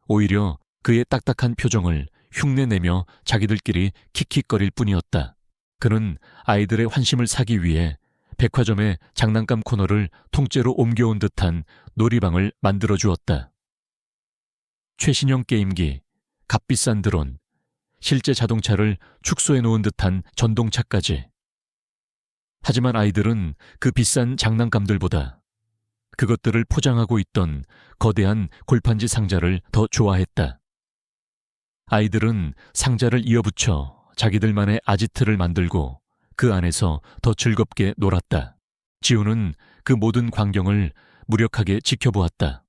오히려 그의 딱딱한 표정을 흉내내며 자기들끼리 킥킥거릴 뿐이었다. 그는 아이들의 환심을 사기 위해 백화점의 장난감 코너를 통째로 옮겨온 듯한 놀이방을 만들어 주었다. 최신형 게임기, 값비싼 드론, 실제 자동차를 축소해 놓은 듯한 전동차까지. 하지만 아이들은 그 비싼 장난감들보다 그것들을 포장하고 있던 거대한 골판지 상자를 더 좋아했다. 아이들은 상자를 이어붙여 자기들만의 아지트를 만들고 그 안에서 더 즐겁게 놀았다. 지훈은 그 모든 광경을 무력하게 지켜보았다.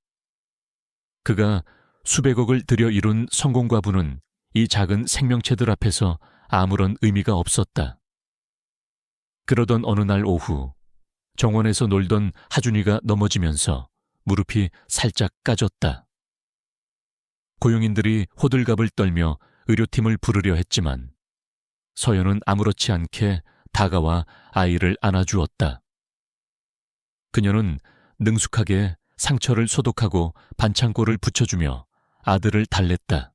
그가 수백억을 들여 이룬 성공과부는 이 작은 생명체들 앞에서 아무런 의미가 없었다. 그러던 어느 날 오후, 정원에서 놀던 하준이가 넘어지면서 무릎이 살짝 까졌다. 고용인들이 호들갑을 떨며 의료팀을 부르려 했지만 서연은 아무렇지 않게 다가와 아이를 안아주었다. 그녀는 능숙하게 상처를 소독하고 반창고를 붙여주며 아들을 달랬다.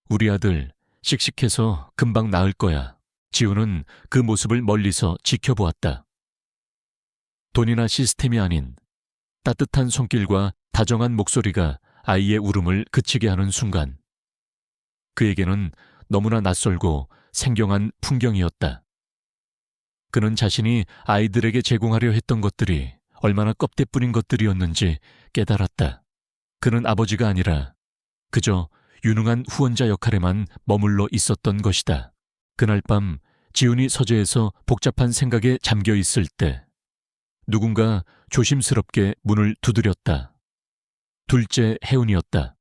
우리 아들 씩씩해서 금방 나을 거야. 지훈은 그 모습을 멀리서 지켜보았다. 돈이나 시스템이 아닌 따뜻한 손길과 다정한 목소리가 아이의 울음을 그치게 하는 순간, 그에게는 너무나 낯설고 생경한 풍경이었다. 그는 자신이 아이들에게 제공하려 했던 것들이 얼마나 껍데뿐인 것들이었는지 깨달았다. 그는 아버지가 아니라 그저 유능한 후원자 역할에만 머물러 있었던 것이다. 그날 밤 지훈이 서재에서 복잡한 생각에 잠겨 있을 때 누군가 조심스럽게 문을 두드렸다. 둘째 혜운이었다.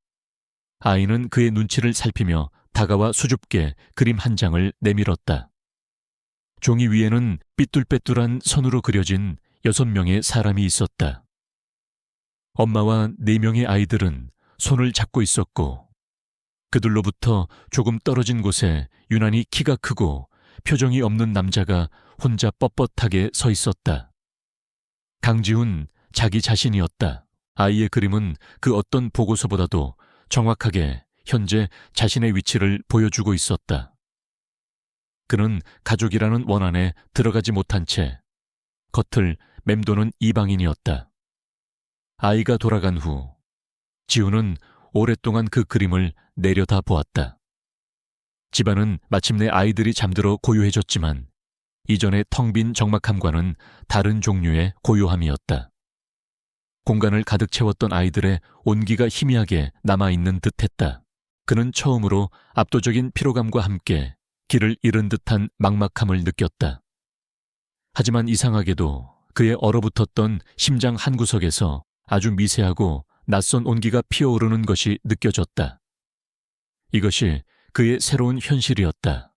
아이는 그의 눈치를 살피며 다가와 수줍게 그림 한 장을 내밀었다. 종이 위에는 삐뚤빼뚤한 선으로 그려진 6명의 사람이 있었다. 엄마와 4명의 아이들은 손을 잡고 있었고, 그들로부터 조금 떨어진 곳에 유난히 키가 크고 표정이 없는 남자가 혼자 뻣뻣하게 서 있었다. 강지훈 자기 자신이었다. 아이의 그림은 그 어떤 보고서보다도 정확하게 현재 자신의 위치를 보여주고 있었다. 그는 가족이라는 원안에 들어가지 못한 채 겉을 맴도는 이방인이었다. 아이가 돌아간 후 지훈은 오랫동안 그 그림을 내려다 보았다. 집안은 마침내 아이들이 잠들어 고요해졌지만 이전의 텅 빈 적막함과는 다른 종류의 고요함이었다. 공간을 가득 채웠던 아이들의 온기가 희미하게 남아있는 듯했다. 그는 처음으로 압도적인 피로감과 함께 길을 잃은 듯한 막막함을 느꼈다. 하지만 이상하게도 그의 얼어붙었던 심장 한구석에서 아주 미세하고 낯선 온기가 피어오르는 것이 느껴졌다. 이것이 그의 새로운 현실이었다.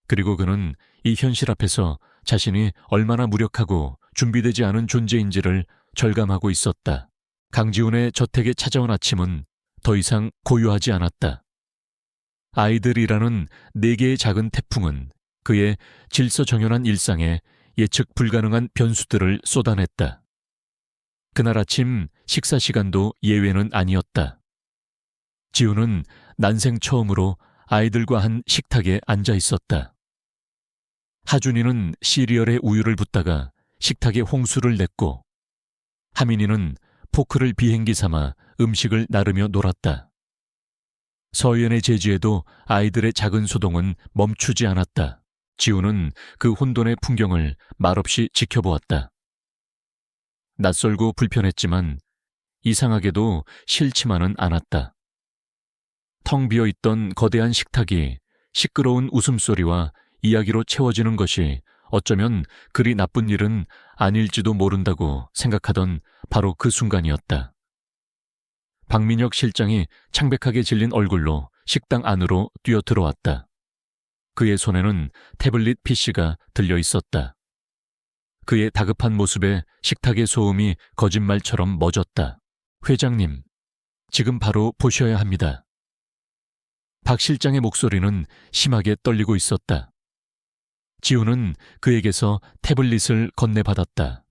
그리고 그는 이 현실 앞에서 자신이 얼마나 무력하고 준비되지 않은 존재인지를 절감하고 있었다. 강지훈의 저택에 찾아온 아침은 더 이상 고요하지 않았다. 아이들이라는 4개의 작은 태풍은 그의 질서정연한 일상에 예측 불가능한 변수들을 쏟아냈다. 그날 아침 식사 시간도 예외는 아니었다. 지훈은 난생 처음으로 아이들과 한 식탁에 앉아 있었다. 하준이는 시리얼에 우유를 붓다가 식탁에 홍수를 냈고 하민이는 포크를 비행기 삼아 음식을 나르며 놀았다. 서연의 제지에도 아이들의 작은 소동은 멈추지 않았다. 지훈은 그 혼돈의 풍경을 말없이 지켜보았다. 낯설고 불편했지만 이상하게도 싫지만은 않았다. 텅 비어있던 거대한 식탁이 시끄러운 웃음소리와 이야기로 채워지는 것이 어쩌면 그리 나쁜 일은 아닐지도 모른다고 생각하던 바로 그 순간이었다. 박민혁 실장이 창백하게 질린 얼굴로 식당 안으로 뛰어들어왔다. 그의 손에는 태블릿 PC가 들려 있었다. 그의 다급한 모습에 식탁의 소음이 거짓말처럼 멎었다. 회장님, 지금 바로 보셔야 합니다. 박 실장의 목소리는 심하게 떨리고 있었다. 지훈은 그에게서 태블릿을 건네받았다.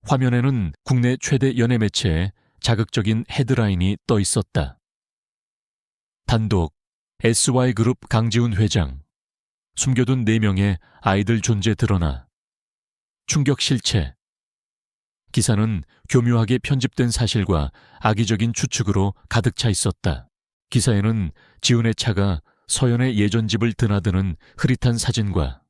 화면에는 국내 최대 연예 매체의 자극적인 헤드라인이 떠 있었다. 단독 SY그룹 강지훈 회장, 숨겨둔 4명의 아이들 존재 드러나, 충격 실체. 기사는 교묘하게 편집된 사실과 악의적인 추측으로 가득 차 있었다. 기사에는 지훈의 차가 서연의 예전 집을 드나드는 흐릿한 사진과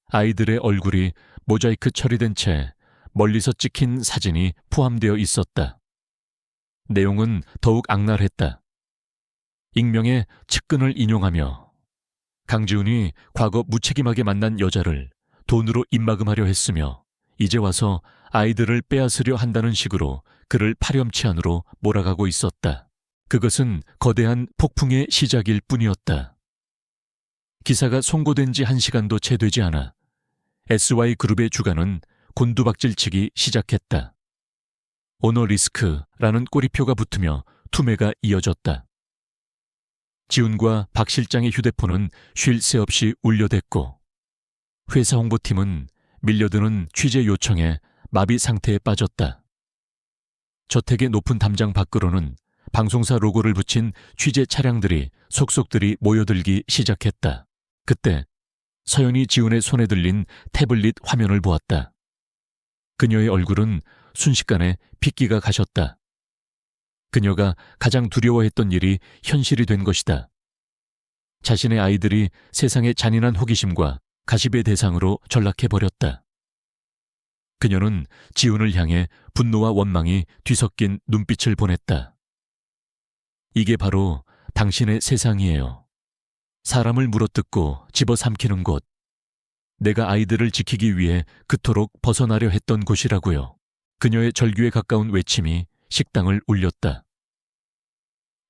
아이들의 얼굴이 모자이크 처리된 채 멀리서 찍힌 사진이 포함되어 있었다. 내용은 더욱 악랄했다. 익명의 측근을 인용하며 강지훈이 과거 무책임하게 만난 여자를 돈으로 입막음하려 했으며 이제 와서 아이들을 빼앗으려 한다는 식으로 그를 파렴치 안으로 몰아가고 있었다. 그것은 거대한 폭풍의 시작일 뿐이었다. 기사가 송고된 지 1시간도 채 되지 않아 SY그룹의 주가는 곤두박질치기 시작했다. 오너 리스크라는 꼬리표가 붙으며 투매가 이어졌다. 지훈과 박 실장의 휴대폰은 쉴 새 없이 울려댔고 회사 홍보팀은 밀려드는 취재 요청에 마비 상태에 빠졌다. 저택의 높은 담장 밖으로는 방송사 로고를 붙인 취재 차량들이 속속들이 모여들기 시작했다. 그때 서연이 지훈의 손에 들린 태블릿 화면을 보았다. 그녀의 얼굴은 순식간에 핏기가 가셨다. 그녀가 가장 두려워했던 일이 현실이 된 것이다. 자신의 아이들이 세상의 잔인한 호기심과 가십의 대상으로 전락해버렸다. 그녀는 지훈을 향해 분노와 원망이 뒤섞인 눈빛을 보냈다. 이게 바로 당신의 세상이에요. 사람을 물어뜯고 집어삼키는 곳. 내가 아이들을 지키기 위해 그토록 벗어나려 했던 곳이라고요. 그녀의 절규에 가까운 외침이 식당을 울렸다.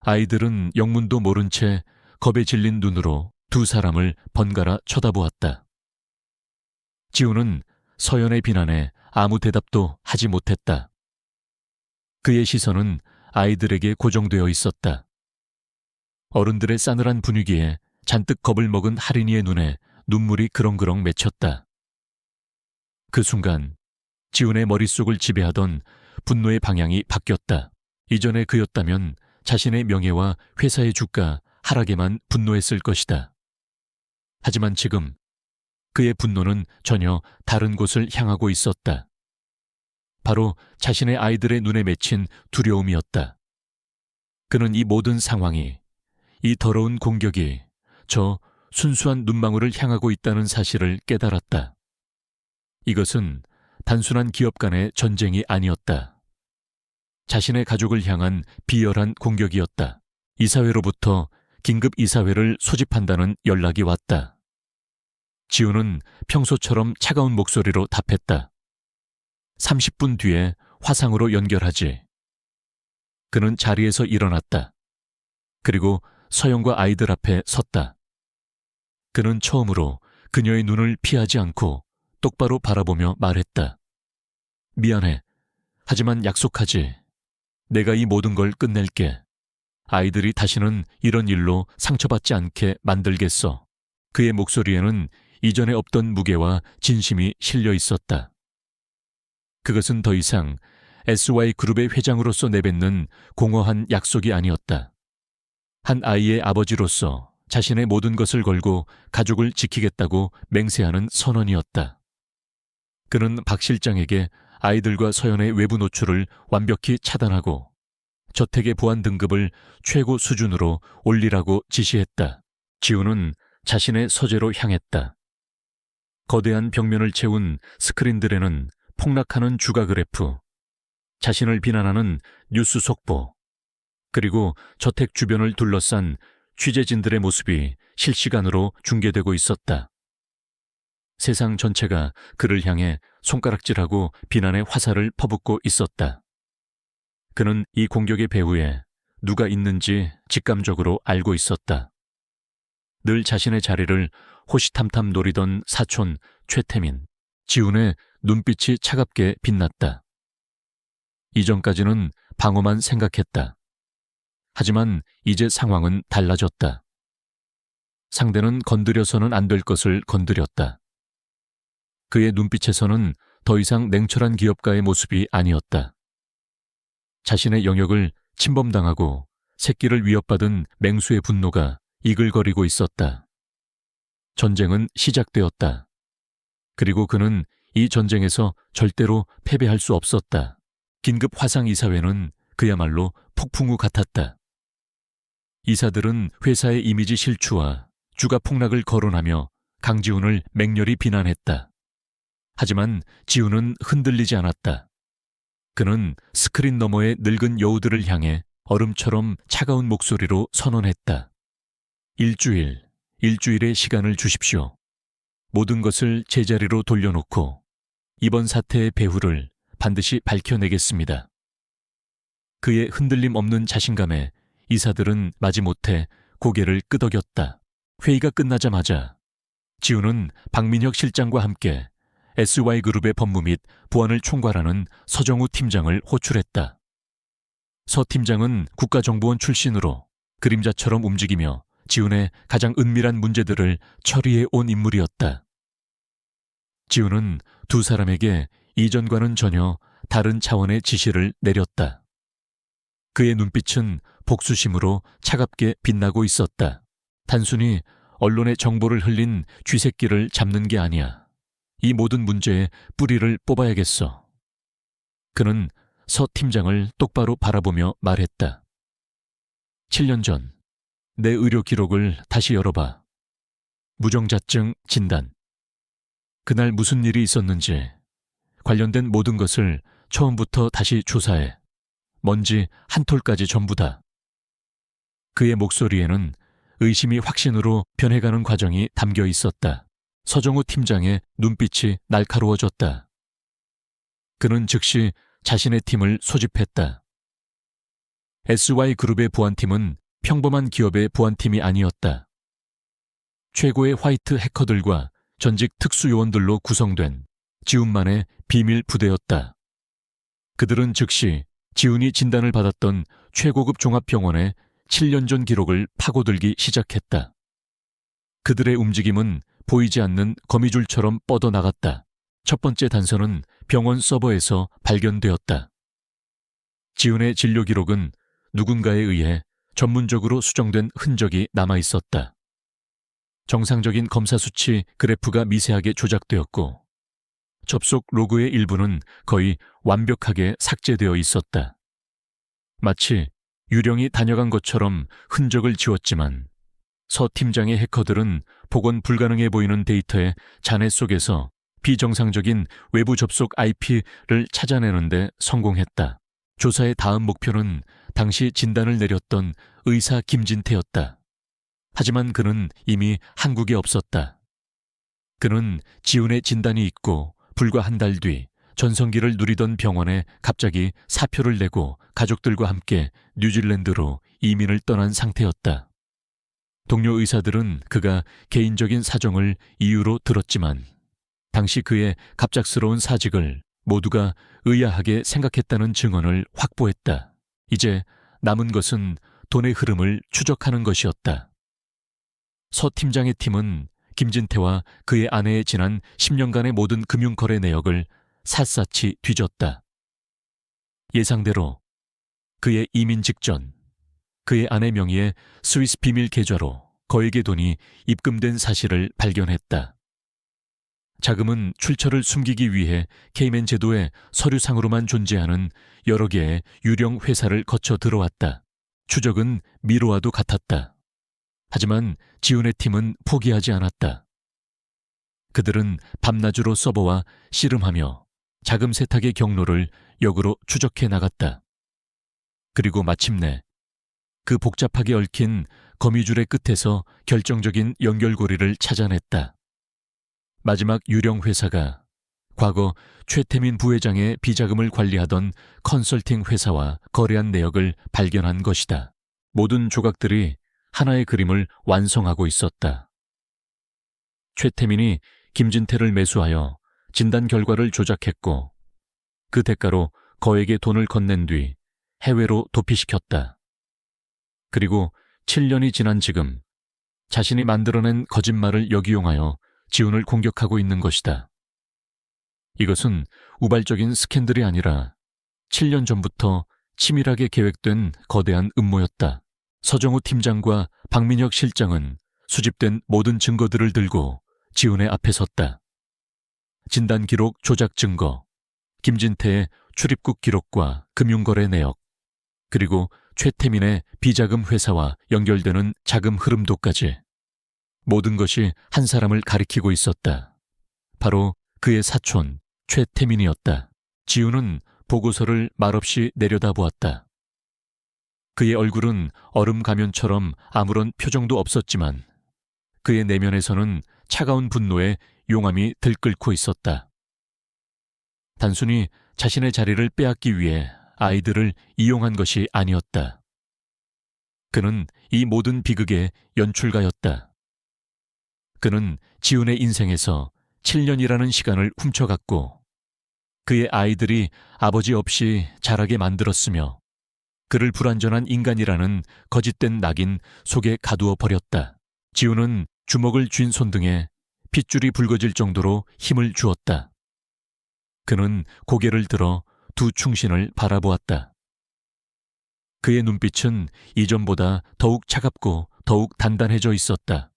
아이들은 영문도 모른 채 겁에 질린 눈으로 두 사람을 번갈아 쳐다보았다. 지훈은 서연의 비난에 아무 대답도 하지 못했다. 그의 시선은 아이들에게 고정되어 있었다. 어른들의 싸늘한 분위기에 잔뜩 겁을 먹은 할인이의 눈에 눈물이 그렁그렁 맺혔다. 그 순간 지훈의 머릿속을 지배하던 분노의 방향이 바뀌었다. 이전에 그였다면 자신의 명예와 회사의 주가 하락에만 분노했을 것이다. 하지만 지금 그의 분노는 전혀 다른 곳을 향하고 있었다. 바로 자신의 아이들의 눈에 맺힌 두려움이었다. 그는 이 모든 상황이, 이 더러운 공격이 저 순수한 눈망울을 향하고 있다는 사실을 깨달았다. 이것은 단순한 기업 간의 전쟁이 아니었다. 자신의 가족을 향한 비열한 공격이었다. 이사회로부터 긴급 이사회를 소집한다는 연락이 왔다. 지훈은 평소처럼 차가운 목소리로 답했다. 30분 뒤에 화상으로 연결하지. 그는 자리에서 일어났다. 그리고 서영과 아이들 앞에 섰다. 그는 처음으로 그녀의 눈을 피하지 않고 똑바로 바라보며 말했다. 미안해. 하지만 약속하지. 내가 이 모든 걸 끝낼게. 아이들이 다시는 이런 일로 상처받지 않게 만들겠어. 그의 목소리에는 이전에 없던 무게와 진심이 실려 있었다. 그것은 더 이상 SY그룹의 회장으로서 내뱉는 공허한 약속이 아니었다. 한 아이의 아버지로서 자신의 모든 것을 걸고 가족을 지키겠다고 맹세하는 선언이었다. 그는 박 실장에게 아이들과 서연의 외부 노출을 완벽히 차단하고 저택의 보안 등급을 최고 수준으로 올리라고 지시했다. 지훈은 자신의 서재로 향했다. 거대한 벽면을 채운 스크린들에는 폭락하는 주가 그래프, 자신을 비난하는 뉴스 속보, 그리고 저택 주변을 둘러싼 취재진들의 모습이 실시간으로 중계되고 있었다. 세상 전체가 그를 향해 손가락질하고 비난의 화살을 퍼붓고 있었다. 그는 이 공격의 배후에 누가 있는지 직감적으로 알고 있었다. 늘 자신의 자리를 호시탐탐 노리던 사촌 최태민, 지훈의 눈빛이 차갑게 빛났다. 이전까지는 방어만 생각했다. 하지만 이제 상황은 달라졌다. 상대는 건드려서는 안 될 것을 건드렸다. 그의 눈빛에서는 더 이상 냉철한 기업가의 모습이 아니었다. 자신의 영역을 침범당하고 새끼를 위협받은 맹수의 분노가 이글거리고 있었다. 전쟁은 시작되었다. 그리고 그는 이 전쟁에서 절대로 패배할 수 없었다. 긴급 화상 이사회는 그야말로 폭풍우 같았다. 이사들은 회사의 이미지 실추와 주가 폭락을 거론하며 강지훈을 맹렬히 비난했다. 하지만 지훈은 흔들리지 않았다. 그는 스크린 너머의 늙은 여우들을 향해 얼음처럼 차가운 목소리로 선언했다. 일주일의 시간을 주십시오. 모든 것을 제자리로 돌려놓고 이번 사태의 배후를 반드시 밝혀내겠습니다. 그의 흔들림 없는 자신감에 이사들은 마지못해 고개를 끄덕였다. 회의가 끝나자마자 지훈은 박민혁 실장과 함께 SY그룹의 법무 및 보안을 총괄하는 서정우 팀장을 호출했다. 서 팀장은 국가정보원 출신으로 그림자처럼 움직이며 지훈의 가장 은밀한 문제들을 처리해 온 인물이었다. 지훈은 두 사람에게 이전과는 전혀 다른 차원의 지시를 내렸다. 그의 눈빛은 복수심으로 차갑게 빛나고 있었다. 단순히 언론의 정보를 흘린 쥐새끼를 잡는 게 아니야. 이 모든 문제의 뿌리를 뽑아야겠어. 그는 서 팀장을 똑바로 바라보며 말했다. 7년 전 내 의료 기록을 다시 열어봐. 무정자증 진단. 그날 무슨 일이 있었는지 관련된 모든 것을 처음부터 다시 조사해. 먼지 한 톨까지 전부 다. 그의 목소리에는 의심이 확신으로 변해가는 과정이 담겨 있었다. 서정우 팀장의 눈빛이 날카로워졌다. 그는 즉시 자신의 팀을 소집했다. SY그룹의 보안팀은 평범한 기업의 보안팀이 아니었다. 최고의 화이트 해커들과 전직 특수요원들로 구성된 지훈만의 비밀 부대였다. 그들은 즉시 지훈이 진단을 받았던 최고급 종합병원의 7년 전 기록을 파고들기 시작했다. 그들의 움직임은 보이지 않는 거미줄처럼 뻗어나갔다. 첫 번째 단서는 병원 서버에서 발견되었다. 지훈의 진료 기록은 누군가에 의해 전문적으로 수정된 흔적이 남아 있었다. 정상적인 검사 수치 그래프가 미세하게 조작되었고, 접속 로그의 일부는 거의 완벽하게 삭제되어 있었다. 마치 유령이 다녀간 것처럼 흔적을 지웠지만 서 팀장의 해커들은 복원 불가능해 보이는 데이터의 잔해 속에서 비정상적인 외부 접속 IP를 찾아내는데 성공했다. 조사의 다음 목표는 당시 진단을 내렸던 의사 김진태였다. 하지만 그는 이미 한국에 없었다. 그는 지훈의 진단이 있고 불과 한 달 뒤 전성기를 누리던 병원에 갑자기 사표를 내고 가족들과 함께 뉴질랜드로 이민을 떠난 상태였다. 동료 의사들은 그가 개인적인 사정을 이유로 들었지만 당시 그의 갑작스러운 사직을 모두가 의아하게 생각했다는 증언을 확보했다. 이제 남은 것은 돈의 흐름을 추적하는 것이었다. 서 팀장의 팀은 김진태와 그의 아내의 지난 10년간의 모든 금융거래 내역을 샅샅이 뒤졌다. 예상대로 그의 이민 직전 그의 아내 명의의 스위스 비밀 계좌로 거액의 돈이 입금된 사실을 발견했다. 자금은 출처를 숨기기 위해 케이맨 제도의 서류상으로만 존재하는 여러 개의 유령 회사를 거쳐 들어왔다. 추적은 미로와도 같았다. 하지만 지훈의 팀은 포기하지 않았다. 그들은 밤낮으로 서버와 씨름하며 자금 세탁의 경로를 역으로 추적해 나갔다. 그리고 마침내 그 복잡하게 얽힌 거미줄의 끝에서 결정적인 연결고리를 찾아냈다. 마지막 유령 회사가 과거 최태민 부회장의 비자금을 관리하던 컨설팅 회사와 거래한 내역을 발견한 것이다. 모든 조각들이 하나의 그림을 완성하고 있었다. 최태민이 김진태를 매수하여 진단 결과를 조작했고 그 대가로 거액의 돈을 건넨 뒤 해외로 도피시켰다. 그리고 7년이 지난 지금 자신이 만들어낸 거짓말을 역이용하여 지훈을 공격하고 있는 것이다. 이것은 우발적인 스캔들이 아니라 7년 전부터 치밀하게 계획된 거대한 음모였다. 서정우 팀장과 박민혁 실장은 수집된 모든 증거들을 들고 지훈의 앞에 섰다. 진단 기록 조작 증거, 김진태의 출입국 기록과 금융거래 내역, 그리고 최태민의 비자금 회사와 연결되는 자금 흐름도까지. 모든 것이 한 사람을 가리키고 있었다. 바로 그의 사촌 최태민이었다. 지훈은 보고서를 말없이 내려다보았다. 그의 얼굴은 얼음 가면처럼 아무런 표정도 없었지만 그의 내면에서는 차가운 분노에 용암이 들끓고 있었다. 단순히 자신의 자리를 빼앗기 위해 아이들을 이용한 것이 아니었다. 그는 이 모든 비극의 연출가였다. 그는 지훈의 인생에서 7년이라는 시간을 훔쳐갔고 그의 아이들이 아버지 없이 자라게 만들었으며 그를 불완전한 인간이라는 거짓된 낙인 속에 가두어 버렸다. 지훈은 주먹을 쥔 손등에 핏줄이 붉어질 정도로 힘을 주었다. 그는 고개를 들어 두 충신을 바라보았다. 그의 눈빛은 이전보다 더욱 차갑고 더욱 단단해져 있었다.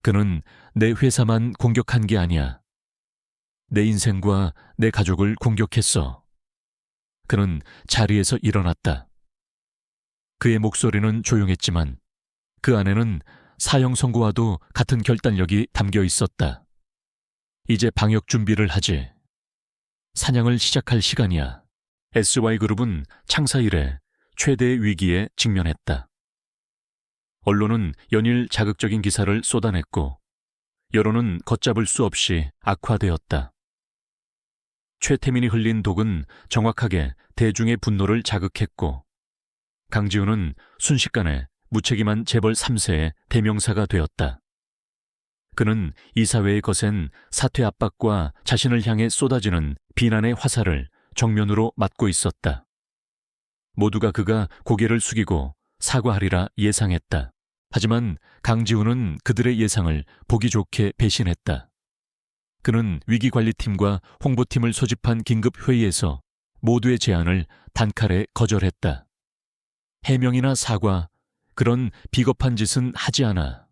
그는 내 회사만 공격한 게 아니야. 내 인생과 내 가족을 공격했어. 그는 자리에서 일어났다. 그의 목소리는 조용했지만 그 안에는 사형 선고와도 같은 결단력이 담겨 있었다. 이제 방역 준비를 하지. 사냥을 시작할 시간이야. SY그룹은 창사 이래 최대의 위기에 직면했다. 언론은 연일 자극적인 기사를 쏟아냈고 여론은 걷잡을 수 없이 악화되었다. 최태민이 흘린 독은 정확하게 대중의 분노를 자극했고 강지훈은 순식간에 무책임한 재벌 3세의 대명사가 되었다. 그는 이 사회의 거센 사퇴 압박과 자신을 향해 쏟아지는 비난의 화살을 정면으로 맞고 있었다. 모두가 그가 고개를 숙이고 사과하리라 예상했다. 하지만 강지훈은 그들의 예상을 보기 좋게 배신했다. 그는 위기관리팀과 홍보팀을 소집한 긴급회의에서 모두의 제안을 단칼에 거절했다. 해명이나 사과, 그런 비겁한 짓은 하지 않아.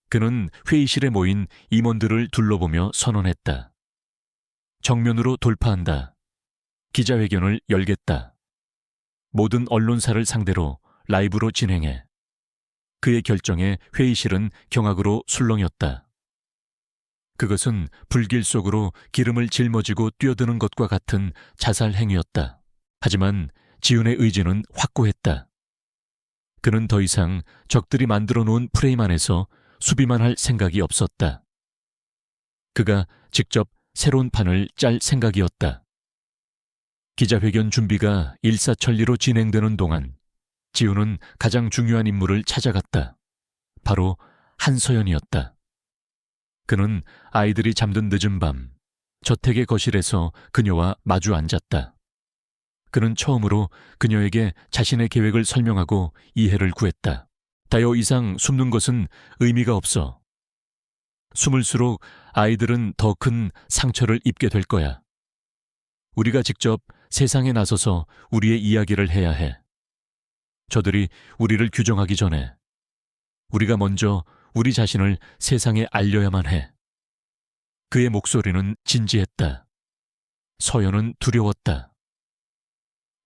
그는 회의실에 모인 임원들을 둘러보며 선언했다. 정면으로 돌파한다. 기자회견을 열겠다. 모든 언론사를 상대로 라이브로 진행해. 그의 결정에 회의실은 경악으로 술렁였다. 그것은 불길 속으로 기름을 짊어지고 뛰어드는 것과 같은 자살 행위였다. 하지만 지훈의 의지는 확고했다. 그는 더 이상 적들이 만들어 놓은 프레임 안에서 수비만 할 생각이 없었다. 그가 직접 새로운 판을 짤 생각이었다. 기자회견 준비가 일사천리로 진행되는 동안 지훈은 가장 중요한 인물을 찾아갔다. 바로 한서연이었다. 그는 아이들이 잠든 늦은 밤, 저택의 거실에서 그녀와 마주 앉았다. 그는 처음으로 그녀에게 자신의 계획을 설명하고 이해를 구했다. 다요 이상 숨는 것은 의미가 없어. 숨을수록 아이들은 더 큰 상처를 입게 될 거야. 우리가 직접 세상에 나서서 우리의 이야기를 해야 해. 저들이 우리를 규정하기 전에 우리가 먼저 우리 자신을 세상에 알려야만 해. 그의 목소리는 진지했다. 서연은 두려웠다.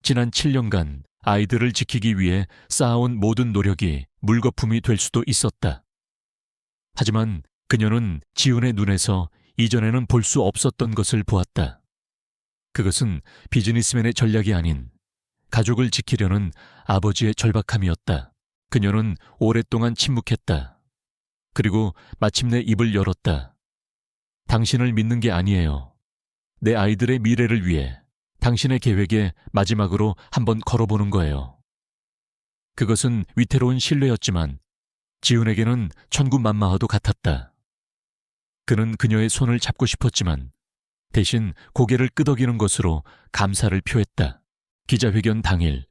지난 7년간 아이들을 지키기 위해 쌓아온 모든 노력이 물거품이 될 수도 있었다. 하지만 그녀는 지훈의 눈에서 이전에는 볼 수 없었던 것을 보았다. 그것은 비즈니스맨의 전략이 아닌 가족을 지키려는 아버지의 절박함이었다. 그녀는 오랫동안 침묵했다. 그리고 마침내 입을 열었다. 당신을 믿는 게 아니에요. 내 아이들의 미래를 위해 당신의 계획에 마지막으로 한번 걸어보는 거예요. 그것은 위태로운 신뢰였지만 지훈에게는 천군만마하도 같았다. 그는 그녀의 손을 잡고 싶었지만 대신 고개를 끄덕이는 것으로 감사를 표했다. 기자회견 당일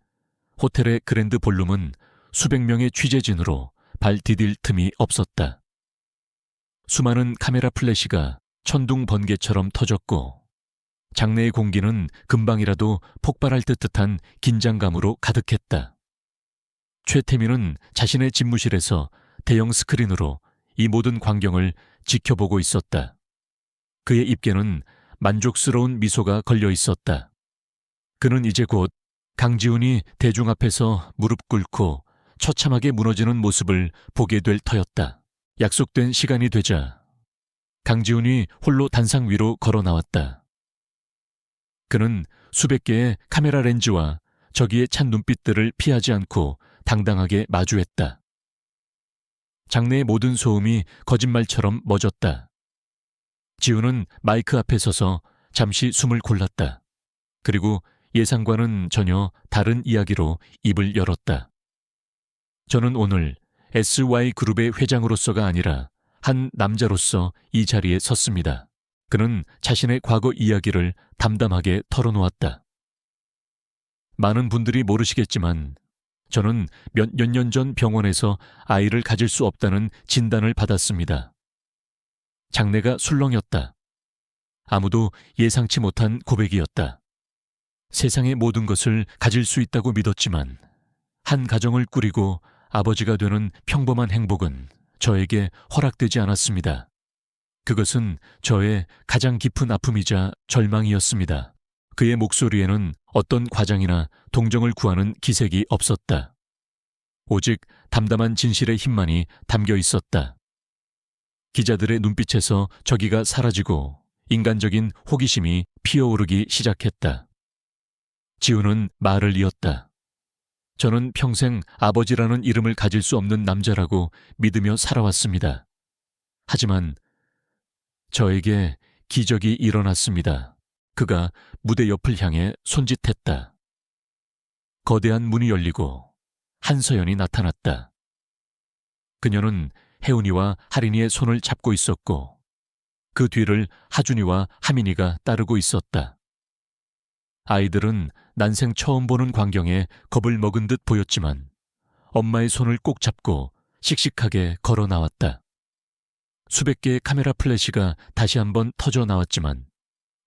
호텔의 그랜드 볼룸은 수백 명의 취재진으로 발 디딜 틈이 없었다. 수많은 카메라 플래시가 천둥 번개처럼 터졌고 장내의 공기는 금방이라도 폭발할 듯한 긴장감으로 가득했다. 최태민은 자신의 집무실에서 대형 스크린으로 이 모든 광경을 지켜보고 있었다. 그의 입에는 만족스러운 미소가 걸려 있었다. 그는 이제 곧 강지훈이 대중 앞에서 무릎 꿇고 처참하게 무너지는 모습을 보게 될 터였다. 약속된 시간이 되자 강지훈이 홀로 단상 위로 걸어 나왔다. 그는 수백 개의 카메라 렌즈와 저기에 찬 눈빛들을 피하지 않고 당당하게 마주했다. 장내의 모든 소음이 거짓말처럼 멎었다. 지훈은 마이크 앞에 서서 잠시 숨을 골랐다. 그리고 예상과는 전혀 다른 이야기로 입을 열었다. 저는 오늘 SY그룹의 회장으로서가 아니라 한 남자로서 이 자리에 섰습니다. 그는 자신의 과거 이야기를 담담하게 털어놓았다. 많은 분들이 모르시겠지만 저는 몇 년 전 병원에서 아이를 가질 수 없다는 진단을 받았습니다. 장내가 술렁였다. 아무도 예상치 못한 고백이었다. 세상의 모든 것을 가질 수 있다고 믿었지만 한 가정을 꾸리고 아버지가 되는 평범한 행복은 저에게 허락되지 않았습니다. 그것은 저의 가장 깊은 아픔이자 절망이었습니다. 그의 목소리에는 어떤 과장이나 동정을 구하는 기색이 없었다. 오직 담담한 진실의 힘만이 담겨 있었다. 기자들의 눈빛에서 저기가 사라지고 인간적인 호기심이 피어오르기 시작했다. 지훈은 말을 이었다. 저는 평생 아버지라는 이름을 가질 수 없는 남자라고 믿으며 살아왔습니다. 하지만 저에게 기적이 일어났습니다. 그가 무대 옆을 향해 손짓했다. 거대한 문이 열리고 한서연이 나타났다. 그녀는 혜운이와 하린이의 손을 잡고 있었고 그 뒤를 하준이와 하민이가 따르고 있었다. 아이들은 난생 처음 보는 광경에 겁을 먹은 듯 보였지만 엄마의 손을 꼭 잡고 씩씩하게 걸어 나왔다. 수백 개의 카메라 플래시가 다시 한번 터져 나왔지만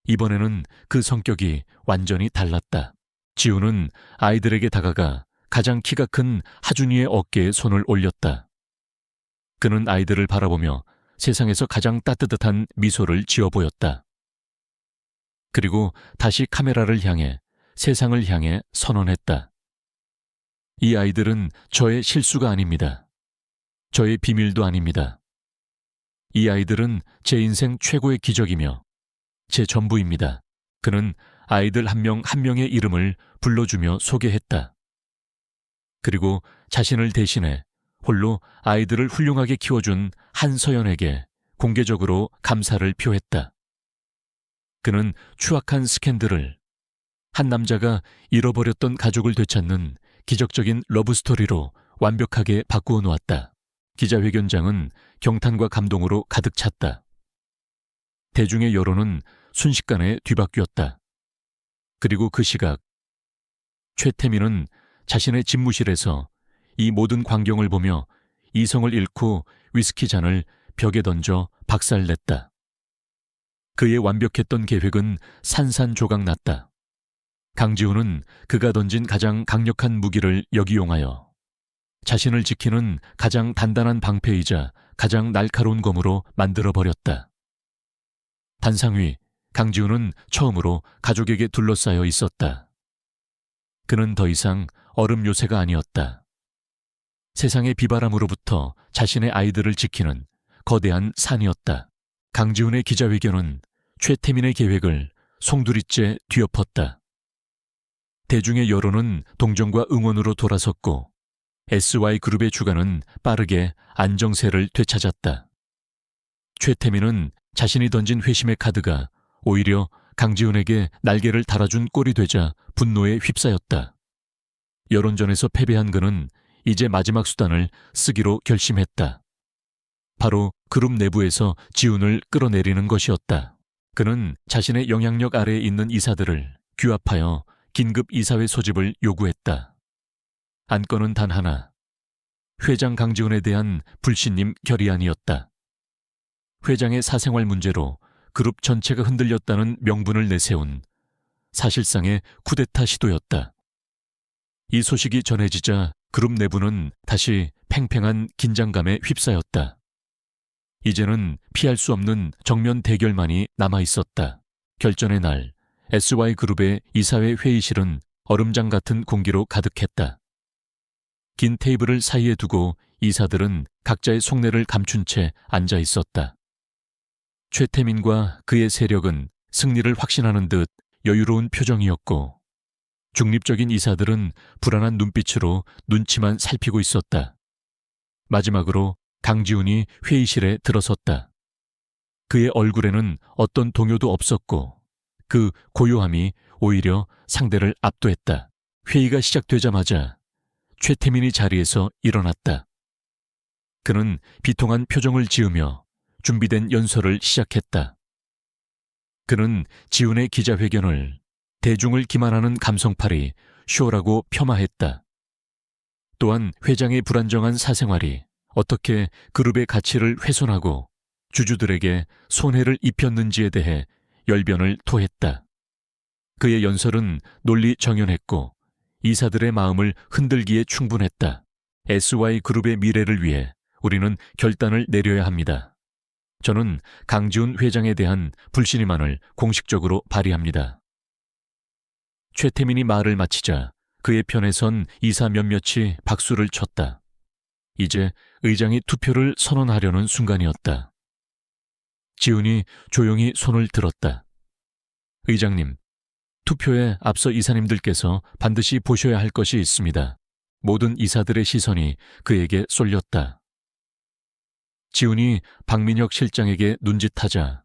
이번에는 그 성격이 완전히 달랐다. 지우는 아이들에게 다가가 가장 키가 큰 하준이의 어깨에 손을 올렸다. 그는 아이들을 바라보며 세상에서 가장 따뜻한 미소를 지어 보였다. 그리고 다시 카메라를 향해 세상을 향해 선언했다. 이 아이들은 저의 실수가 아닙니다. 저의 비밀도 아닙니다. 이 아이들은 제 인생 최고의 기적이며 제 전부입니다. 그는 아이들 한 명 한 명의 이름을 불러주며 소개했다. 그리고 자신을 대신해 홀로 아이들을 훌륭하게 키워준 한서연에게 공개적으로 감사를 표했다. 그는 추악한 스캔들을 한 남자가 잃어버렸던 가족을 되찾는 기적적인 러브스토리로 완벽하게 바꾸어 놓았다. 기자회견장은 경탄과 감동으로 가득 찼다. 대중의 여론은 순식간에 뒤바뀌었다. 그리고 그 시각, 최태민은 자신의 집무실에서 이 모든 광경을 보며 이성을 잃고 위스키 잔을 벽에 던져 박살냈다. 그의 완벽했던 계획은 산산조각났다. 강지훈은 그가 던진 가장 강력한 무기를 역이용하여 자신을 지키는 가장 단단한 방패이자 가장 날카로운 검으로 만들어버렸다. 단상 위 강지훈은 처음으로 가족에게 둘러싸여 있었다. 그는 더 이상 얼음 요새가 아니었다. 세상의 비바람으로부터 자신의 아이들을 지키는 거대한 산이었다. 강지훈의 기자회견은 최태민의 계획을 송두리째 뒤엎었다. 대중의 여론은 동정과 응원으로 돌아섰고 SY그룹의 주가는 빠르게 안정세를 되찾았다. 최태민은 자신이 던진 회심의 카드가 오히려 강지훈에게 날개를 달아준 꼴이 되자 분노에 휩싸였다. 여론전에서 패배한 그는 이제 마지막 수단을 쓰기로 결심했다. 바로 그룹 내부에서 지훈을 끌어내리는 것이었다. 그는 자신의 영향력 아래에 있는 이사들을 규합하여 긴급 이사회 소집을 요구했다. 안건은 단 하나, 회장 강지훈에 대한 불신임 결의안이었다. 회장의 사생활 문제로 그룹 전체가 흔들렸다는 명분을 내세운 사실상의 쿠데타 시도였다. 이 소식이 전해지자 그룹 내부는 다시 팽팽한 긴장감에 휩싸였다. 이제는 피할 수 없는 정면 대결만이 남아있었다. 결전의 날, SY그룹의 이사회 회의실은 얼음장 같은 공기로 가득했다. 긴 테이블을 사이에 두고 이사들은 각자의 속내를 감춘 채 앉아 있었다. 최태민과 그의 세력은 승리를 확신하는 듯 여유로운 표정이었고 중립적인 이사들은 불안한 눈빛으로 눈치만 살피고 있었다. 마지막으로 강지훈이 회의실에 들어섰다. 그의 얼굴에는 어떤 동요도 없었고 그 고요함이 오히려 상대를 압도했다. 회의가 시작되자마자 최태민이 자리에서 일어났다. 그는 비통한 표정을 지으며 준비된 연설을 시작했다. 그는 지훈의 기자회견을 대중을 기만하는 감성팔이 쇼라고 폄하했다. 또한 회장의 불안정한 사생활이 어떻게 그룹의 가치를 훼손하고 주주들에게 손해를 입혔는지에 대해 열변을 토했다. 그의 연설은 논리 정연했고 이사들의 마음을 흔들기에 충분했다. SY그룹의 미래를 위해 우리는 결단을 내려야 합니다. 저는 강지훈 회장에 대한 불신임안을 공식적으로 발의합니다. 최태민이 말을 마치자 그의 편에 선 이사 몇몇이 박수를 쳤다. 이제 의장이 투표를 선언하려는 순간이었다. 지훈이 조용히 손을 들었다. 의장님, 투표에 앞서 이사님들께서 반드시 보셔야 할 것이 있습니다. 모든 이사들의 시선이 그에게 쏠렸다. 지훈이 박민혁 실장에게 눈짓하자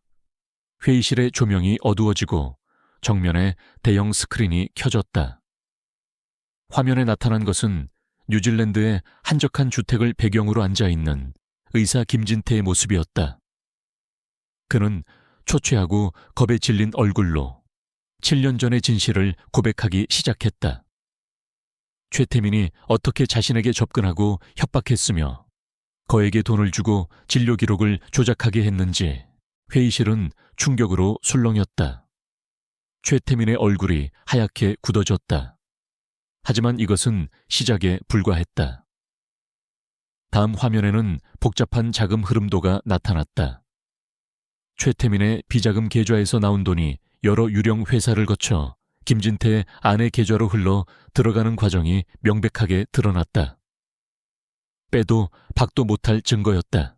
회의실의 조명이 어두워지고 정면에 대형 스크린이 켜졌다. 화면에 나타난 것은 뉴질랜드의 한적한 주택을 배경으로 앉아있는 의사 김진태의 모습이었다. 그는 초췌하고 겁에 질린 얼굴로 7년 전의 진실을 고백하기 시작했다. 최태민이 어떻게 자신에게 접근하고 협박했으며 거액의 돈을 주고 진료 기록을 조작하게 했는지 회의실은 충격으로 술렁였다. 최태민의 얼굴이 하얗게 굳어졌다. 하지만 이것은 시작에 불과했다. 다음 화면에는 복잡한 자금 흐름도가 나타났다. 최태민의 비자금 계좌에서 나온 돈이 여러 유령 회사를 거쳐 김진태의 아내 계좌로 흘러 들어가는 과정이 명백하게 드러났다. 빼도 박도 못할 증거였다.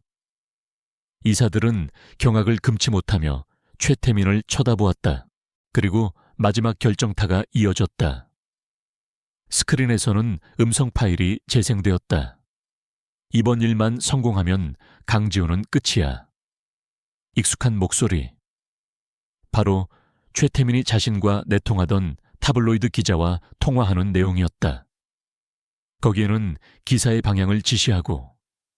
이사들은 경악을 금치 못하며 최태민을 쳐다보았다. 그리고 마지막 결정타가 이어졌다. 스크린에서는 음성 파일이 재생되었다. 이번 일만 성공하면 강지훈은 끝이야. 익숙한 목소리. 바로 최태민이 자신과 내통하던 타블로이드 기자와 통화하는 내용이었다. 거기에는 기사의 방향을 지시하고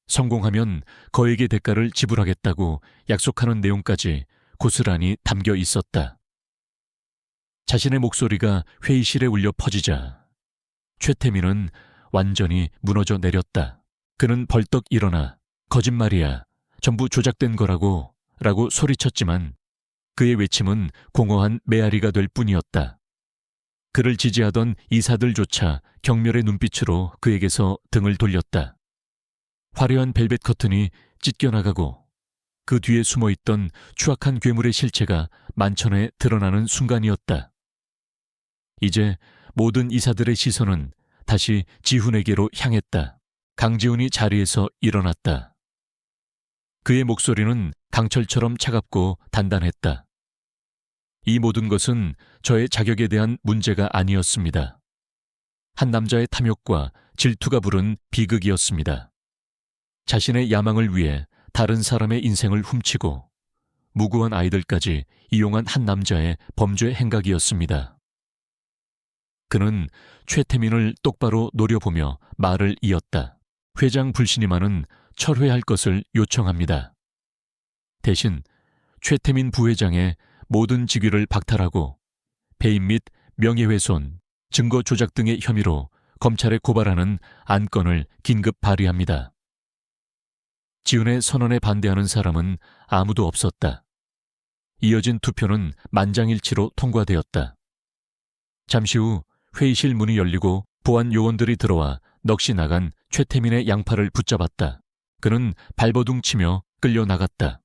성공하면 거액의 대가를 지불하겠다고 약속하는 내용까지 고스란히 담겨 있었다. 자신의 목소리가 회의실에 울려 퍼지자 최태민은 완전히 무너져 내렸다. 그는 벌떡 일어나 거짓말이야, 전부 조작된 거라고 라고 소리쳤지만 그의 외침은 공허한 메아리가 될 뿐이었다. 그를 지지하던 이사들조차 경멸의 눈빛으로 그에게서 등을 돌렸다. 화려한 벨벳 커튼이 찢겨나가고 그 뒤에 숨어있던 추악한 괴물의 실체가 만천에 드러나는 순간이었다. 이제 모든 이사들의 시선은 다시 지훈에게로 향했다. 강지훈이 자리에서 일어났다. 그의 목소리는 강철처럼 차갑고 단단했다. 이 모든 것은 저의 자격에 대한 문제가 아니었습니다. 한 남자의 탐욕과 질투가 부른 비극이었습니다. 자신의 야망을 위해 다른 사람의 인생을 훔치고 무고한 아이들까지 이용한 한 남자의 범죄 행각이었습니다. 그는 최태민을 똑바로 노려보며 말을 이었다. 회장 불신임하는 철회할 것을 요청합니다. 대신 최태민 부회장의 모든 직위를 박탈하고 배임 및 명예훼손, 증거 조작 등의 혐의로 검찰에 고발하는 안건을 긴급 발의합니다. 지훈의 선언에 반대하는 사람은 아무도 없었다. 이어진 투표는 만장일치로 통과되었다. 잠시 후 회의실 문이 열리고 보안 요원들이 들어와 넋이 나간 최태민의 양팔을 붙잡았다. 그는 발버둥 치며 끌려 나갔다.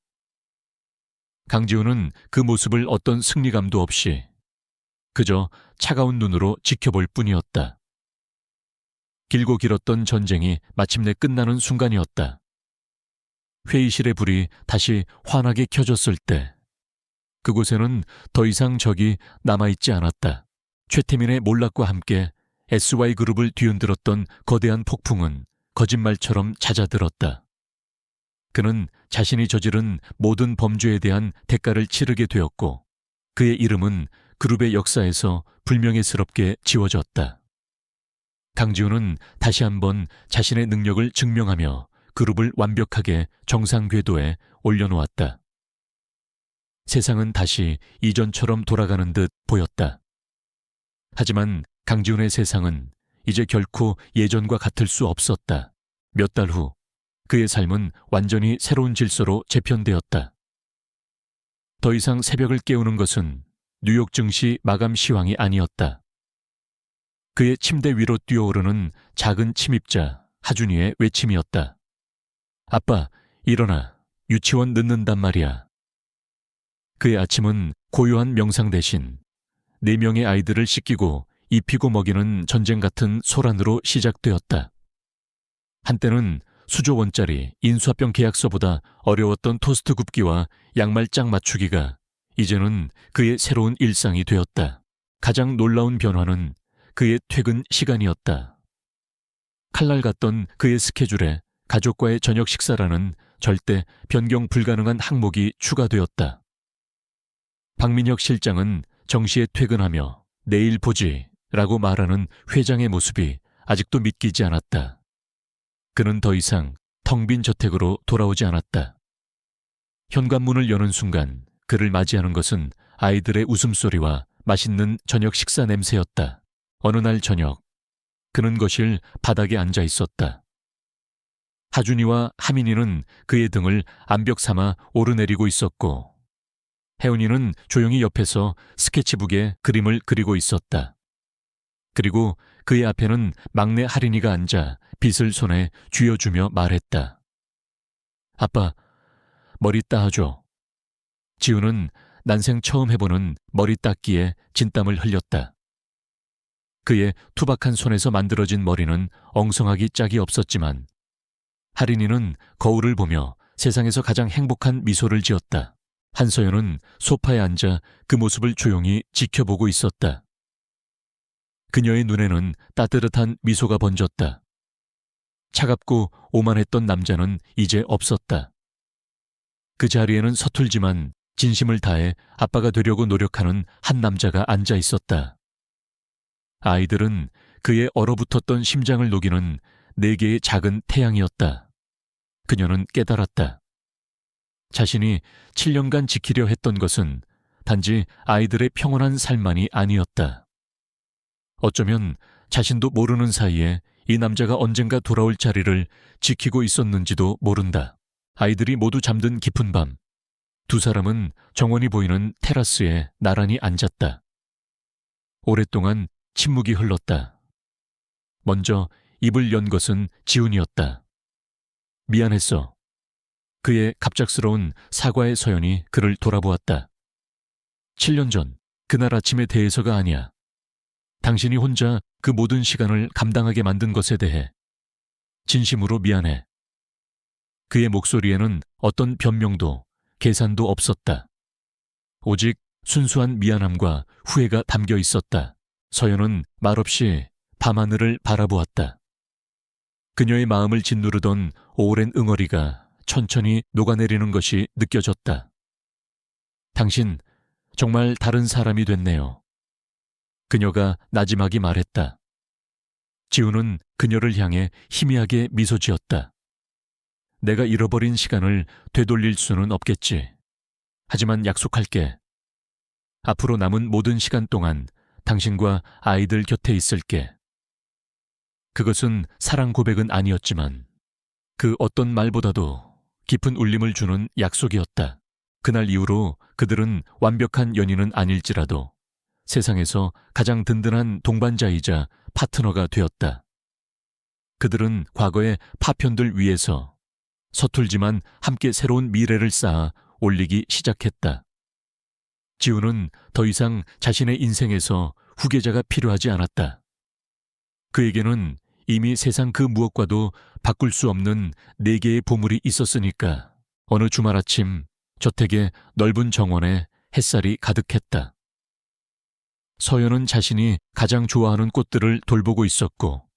강지훈은 그 모습을 어떤 승리감도 없이 그저 차가운 눈으로 지켜볼 뿐이었다. 길고 길었던 전쟁이 마침내 끝나는 순간이었다. 회의실의 불이 다시 환하게 켜졌을 때 그곳에는 더 이상 적이 남아있지 않았다. 최태민의 몰락과 함께 SY그룹을 뒤흔들었던 거대한 폭풍은 거짓말처럼 잦아들었다. 그는 자신이 저지른 모든 범죄에 대한 대가를 치르게 되었고 그의 이름은 그룹의 역사에서 불명예스럽게 지워졌다. 강지훈은 다시 한번 자신의 능력을 증명하며 그룹을 완벽하게 정상 궤도에 올려놓았다. 세상은 다시 이전처럼 돌아가는 듯 보였다. 하지만 강지훈의 세상은 이제 결코 예전과 같을 수 없었다. 몇 달 후 그의 삶은 완전히 새로운 질서로 재편되었다. 더 이상 새벽을 깨우는 것은 뉴욕 증시 마감 시황이 아니었다. 그의 침대 위로 뛰어오르는 작은 침입자 하준이의 외침이었다. 아빠, 일어나. 유치원 늦는단 말이야. 그의 아침은 고요한 명상 대신 4명의 아이들을 씻기고 입히고 먹이는 전쟁 같은 소란으로 시작되었다. 한때는 수조 원짜리 인수합병 계약서보다 어려웠던 토스트 굽기와 양말장 맞추기가 이제는 그의 새로운 일상이 되었다. 가장 놀라운 변화는 그의 퇴근 시간이었다. 칼날 같던 그의 스케줄에 가족과의 저녁 식사라는 절대 변경 불가능한 항목이 추가되었다. 박민혁 실장은 정시에 퇴근하며 내일 보지 라고 말하는 회장의 모습이 아직도 믿기지 않았다. 그는 더 이상 텅 빈 저택으로 돌아오지 않았다. 현관문을 여는 순간 그를 맞이하는 것은 아이들의 웃음소리와 맛있는 저녁 식사 냄새였다. 어느 날 저녁, 그는 거실 바닥에 앉아 있었다. 하준이와 하민이는 그의 등을 암벽 삼아 오르내리고 있었고, 혜은이는 조용히 옆에서 스케치북에 그림을 그리고 있었다. 그리고 그의 앞에는 막내 하린이가 앉아 빗을 손에 쥐어주며 말했다. 아빠, 머리 따줘. 지우는 난생 처음 해보는 머리 닦기에 진땀을 흘렸다. 그의 투박한 손에서 만들어진 머리는 엉성하기 짝이 없었지만 하린이는 거울을 보며 세상에서 가장 행복한 미소를 지었다. 한서연은 소파에 앉아 그 모습을 조용히 지켜보고 있었다. 그녀의 눈에는 따뜻한 미소가 번졌다. 차갑고 오만했던 남자는 이제 없었다. 그 자리에는 서툴지만 진심을 다해 아빠가 되려고 노력하는 한 남자가 앉아 있었다. 아이들은 그의 얼어붙었던 심장을 녹이는 4개의 작은 태양이었다. 그녀는 깨달았다. 자신이 7년간 지키려 했던 것은 단지 아이들의 평온한 삶만이 아니었다. 어쩌면 자신도 모르는 사이에 이 남자가 언젠가 돌아올 자리를 지키고 있었는지도 모른다. 아이들이 모두 잠든 깊은 밤, 두 사람은 정원이 보이는 테라스에 나란히 앉았다. 오랫동안 침묵이 흘렀다. 먼저 입을 연 것은 지훈이었다. 미안했어. 그의 갑작스러운 사과의 서연이 그를 돌아보았다. 7년 전, 그날 아침에 대해서가 아니야. 당신이 혼자 그 모든 시간을 감당하게 만든 것에 대해 진심으로 미안해. 그의 목소리에는 어떤 변명도 계산도 없었다. 오직 순수한 미안함과 후회가 담겨 있었다. 서연은 말없이 밤하늘을 바라보았다. 그녀의 마음을 짓누르던 오랜 응어리가 천천히 녹아내리는 것이 느껴졌다. 당신 정말 다른 사람이 됐네요. 그녀가 나지막이 말했다. 지우는 그녀를 향해 희미하게 미소 지었다. 내가 잃어버린 시간을 되돌릴 수는 없겠지. 하지만 약속할게. 앞으로 남은 모든 시간 동안 당신과 아이들 곁에 있을게. 그것은 사랑 고백은 아니었지만 그 어떤 말보다도 깊은 울림을 주는 약속이었다. 그날 이후로 그들은 완벽한 연인은 아닐지라도 세상에서 가장 든든한 동반자이자 파트너가 되었다. 그들은 과거의 파편들 위에서 서툴지만 함께 새로운 미래를 쌓아 올리기 시작했다. 지우는 더 이상 자신의 인생에서 후계자가 필요하지 않았다. 그에게는 이미 세상 그 무엇과도 바꿀 수 없는 4개의 보물이 있었으니까. 어느 주말 아침 저택의 넓은 정원에 햇살이 가득했다. 서연은 자신이 가장 좋아하는 꽃들을 돌보고 있었고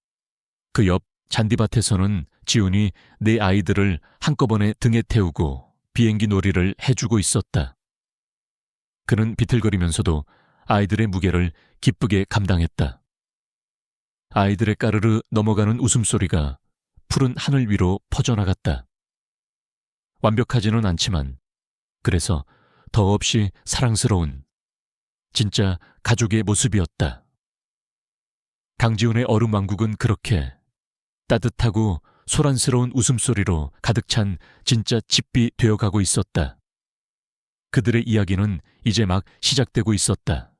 그 옆 잔디밭에서는 지훈이 4 아이들을 한꺼번에 등에 태우고 비행기 놀이를 해주고 있었다. 그는 비틀거리면서도 아이들의 무게를 기쁘게 감당했다. 아이들의 까르르 넘어가는 웃음소리가 푸른 하늘 위로 퍼져나갔다. 완벽하지는 않지만 그래서 더없이 사랑스러운 진짜 가족의 모습이었다. 강지훈의 얼음왕국은 그렇게 따뜻하고 소란스러운 웃음소리로 가득 찬 진짜 집이 되어가고 있었다. 그들의 이야기는 이제 막 시작되고 있었다.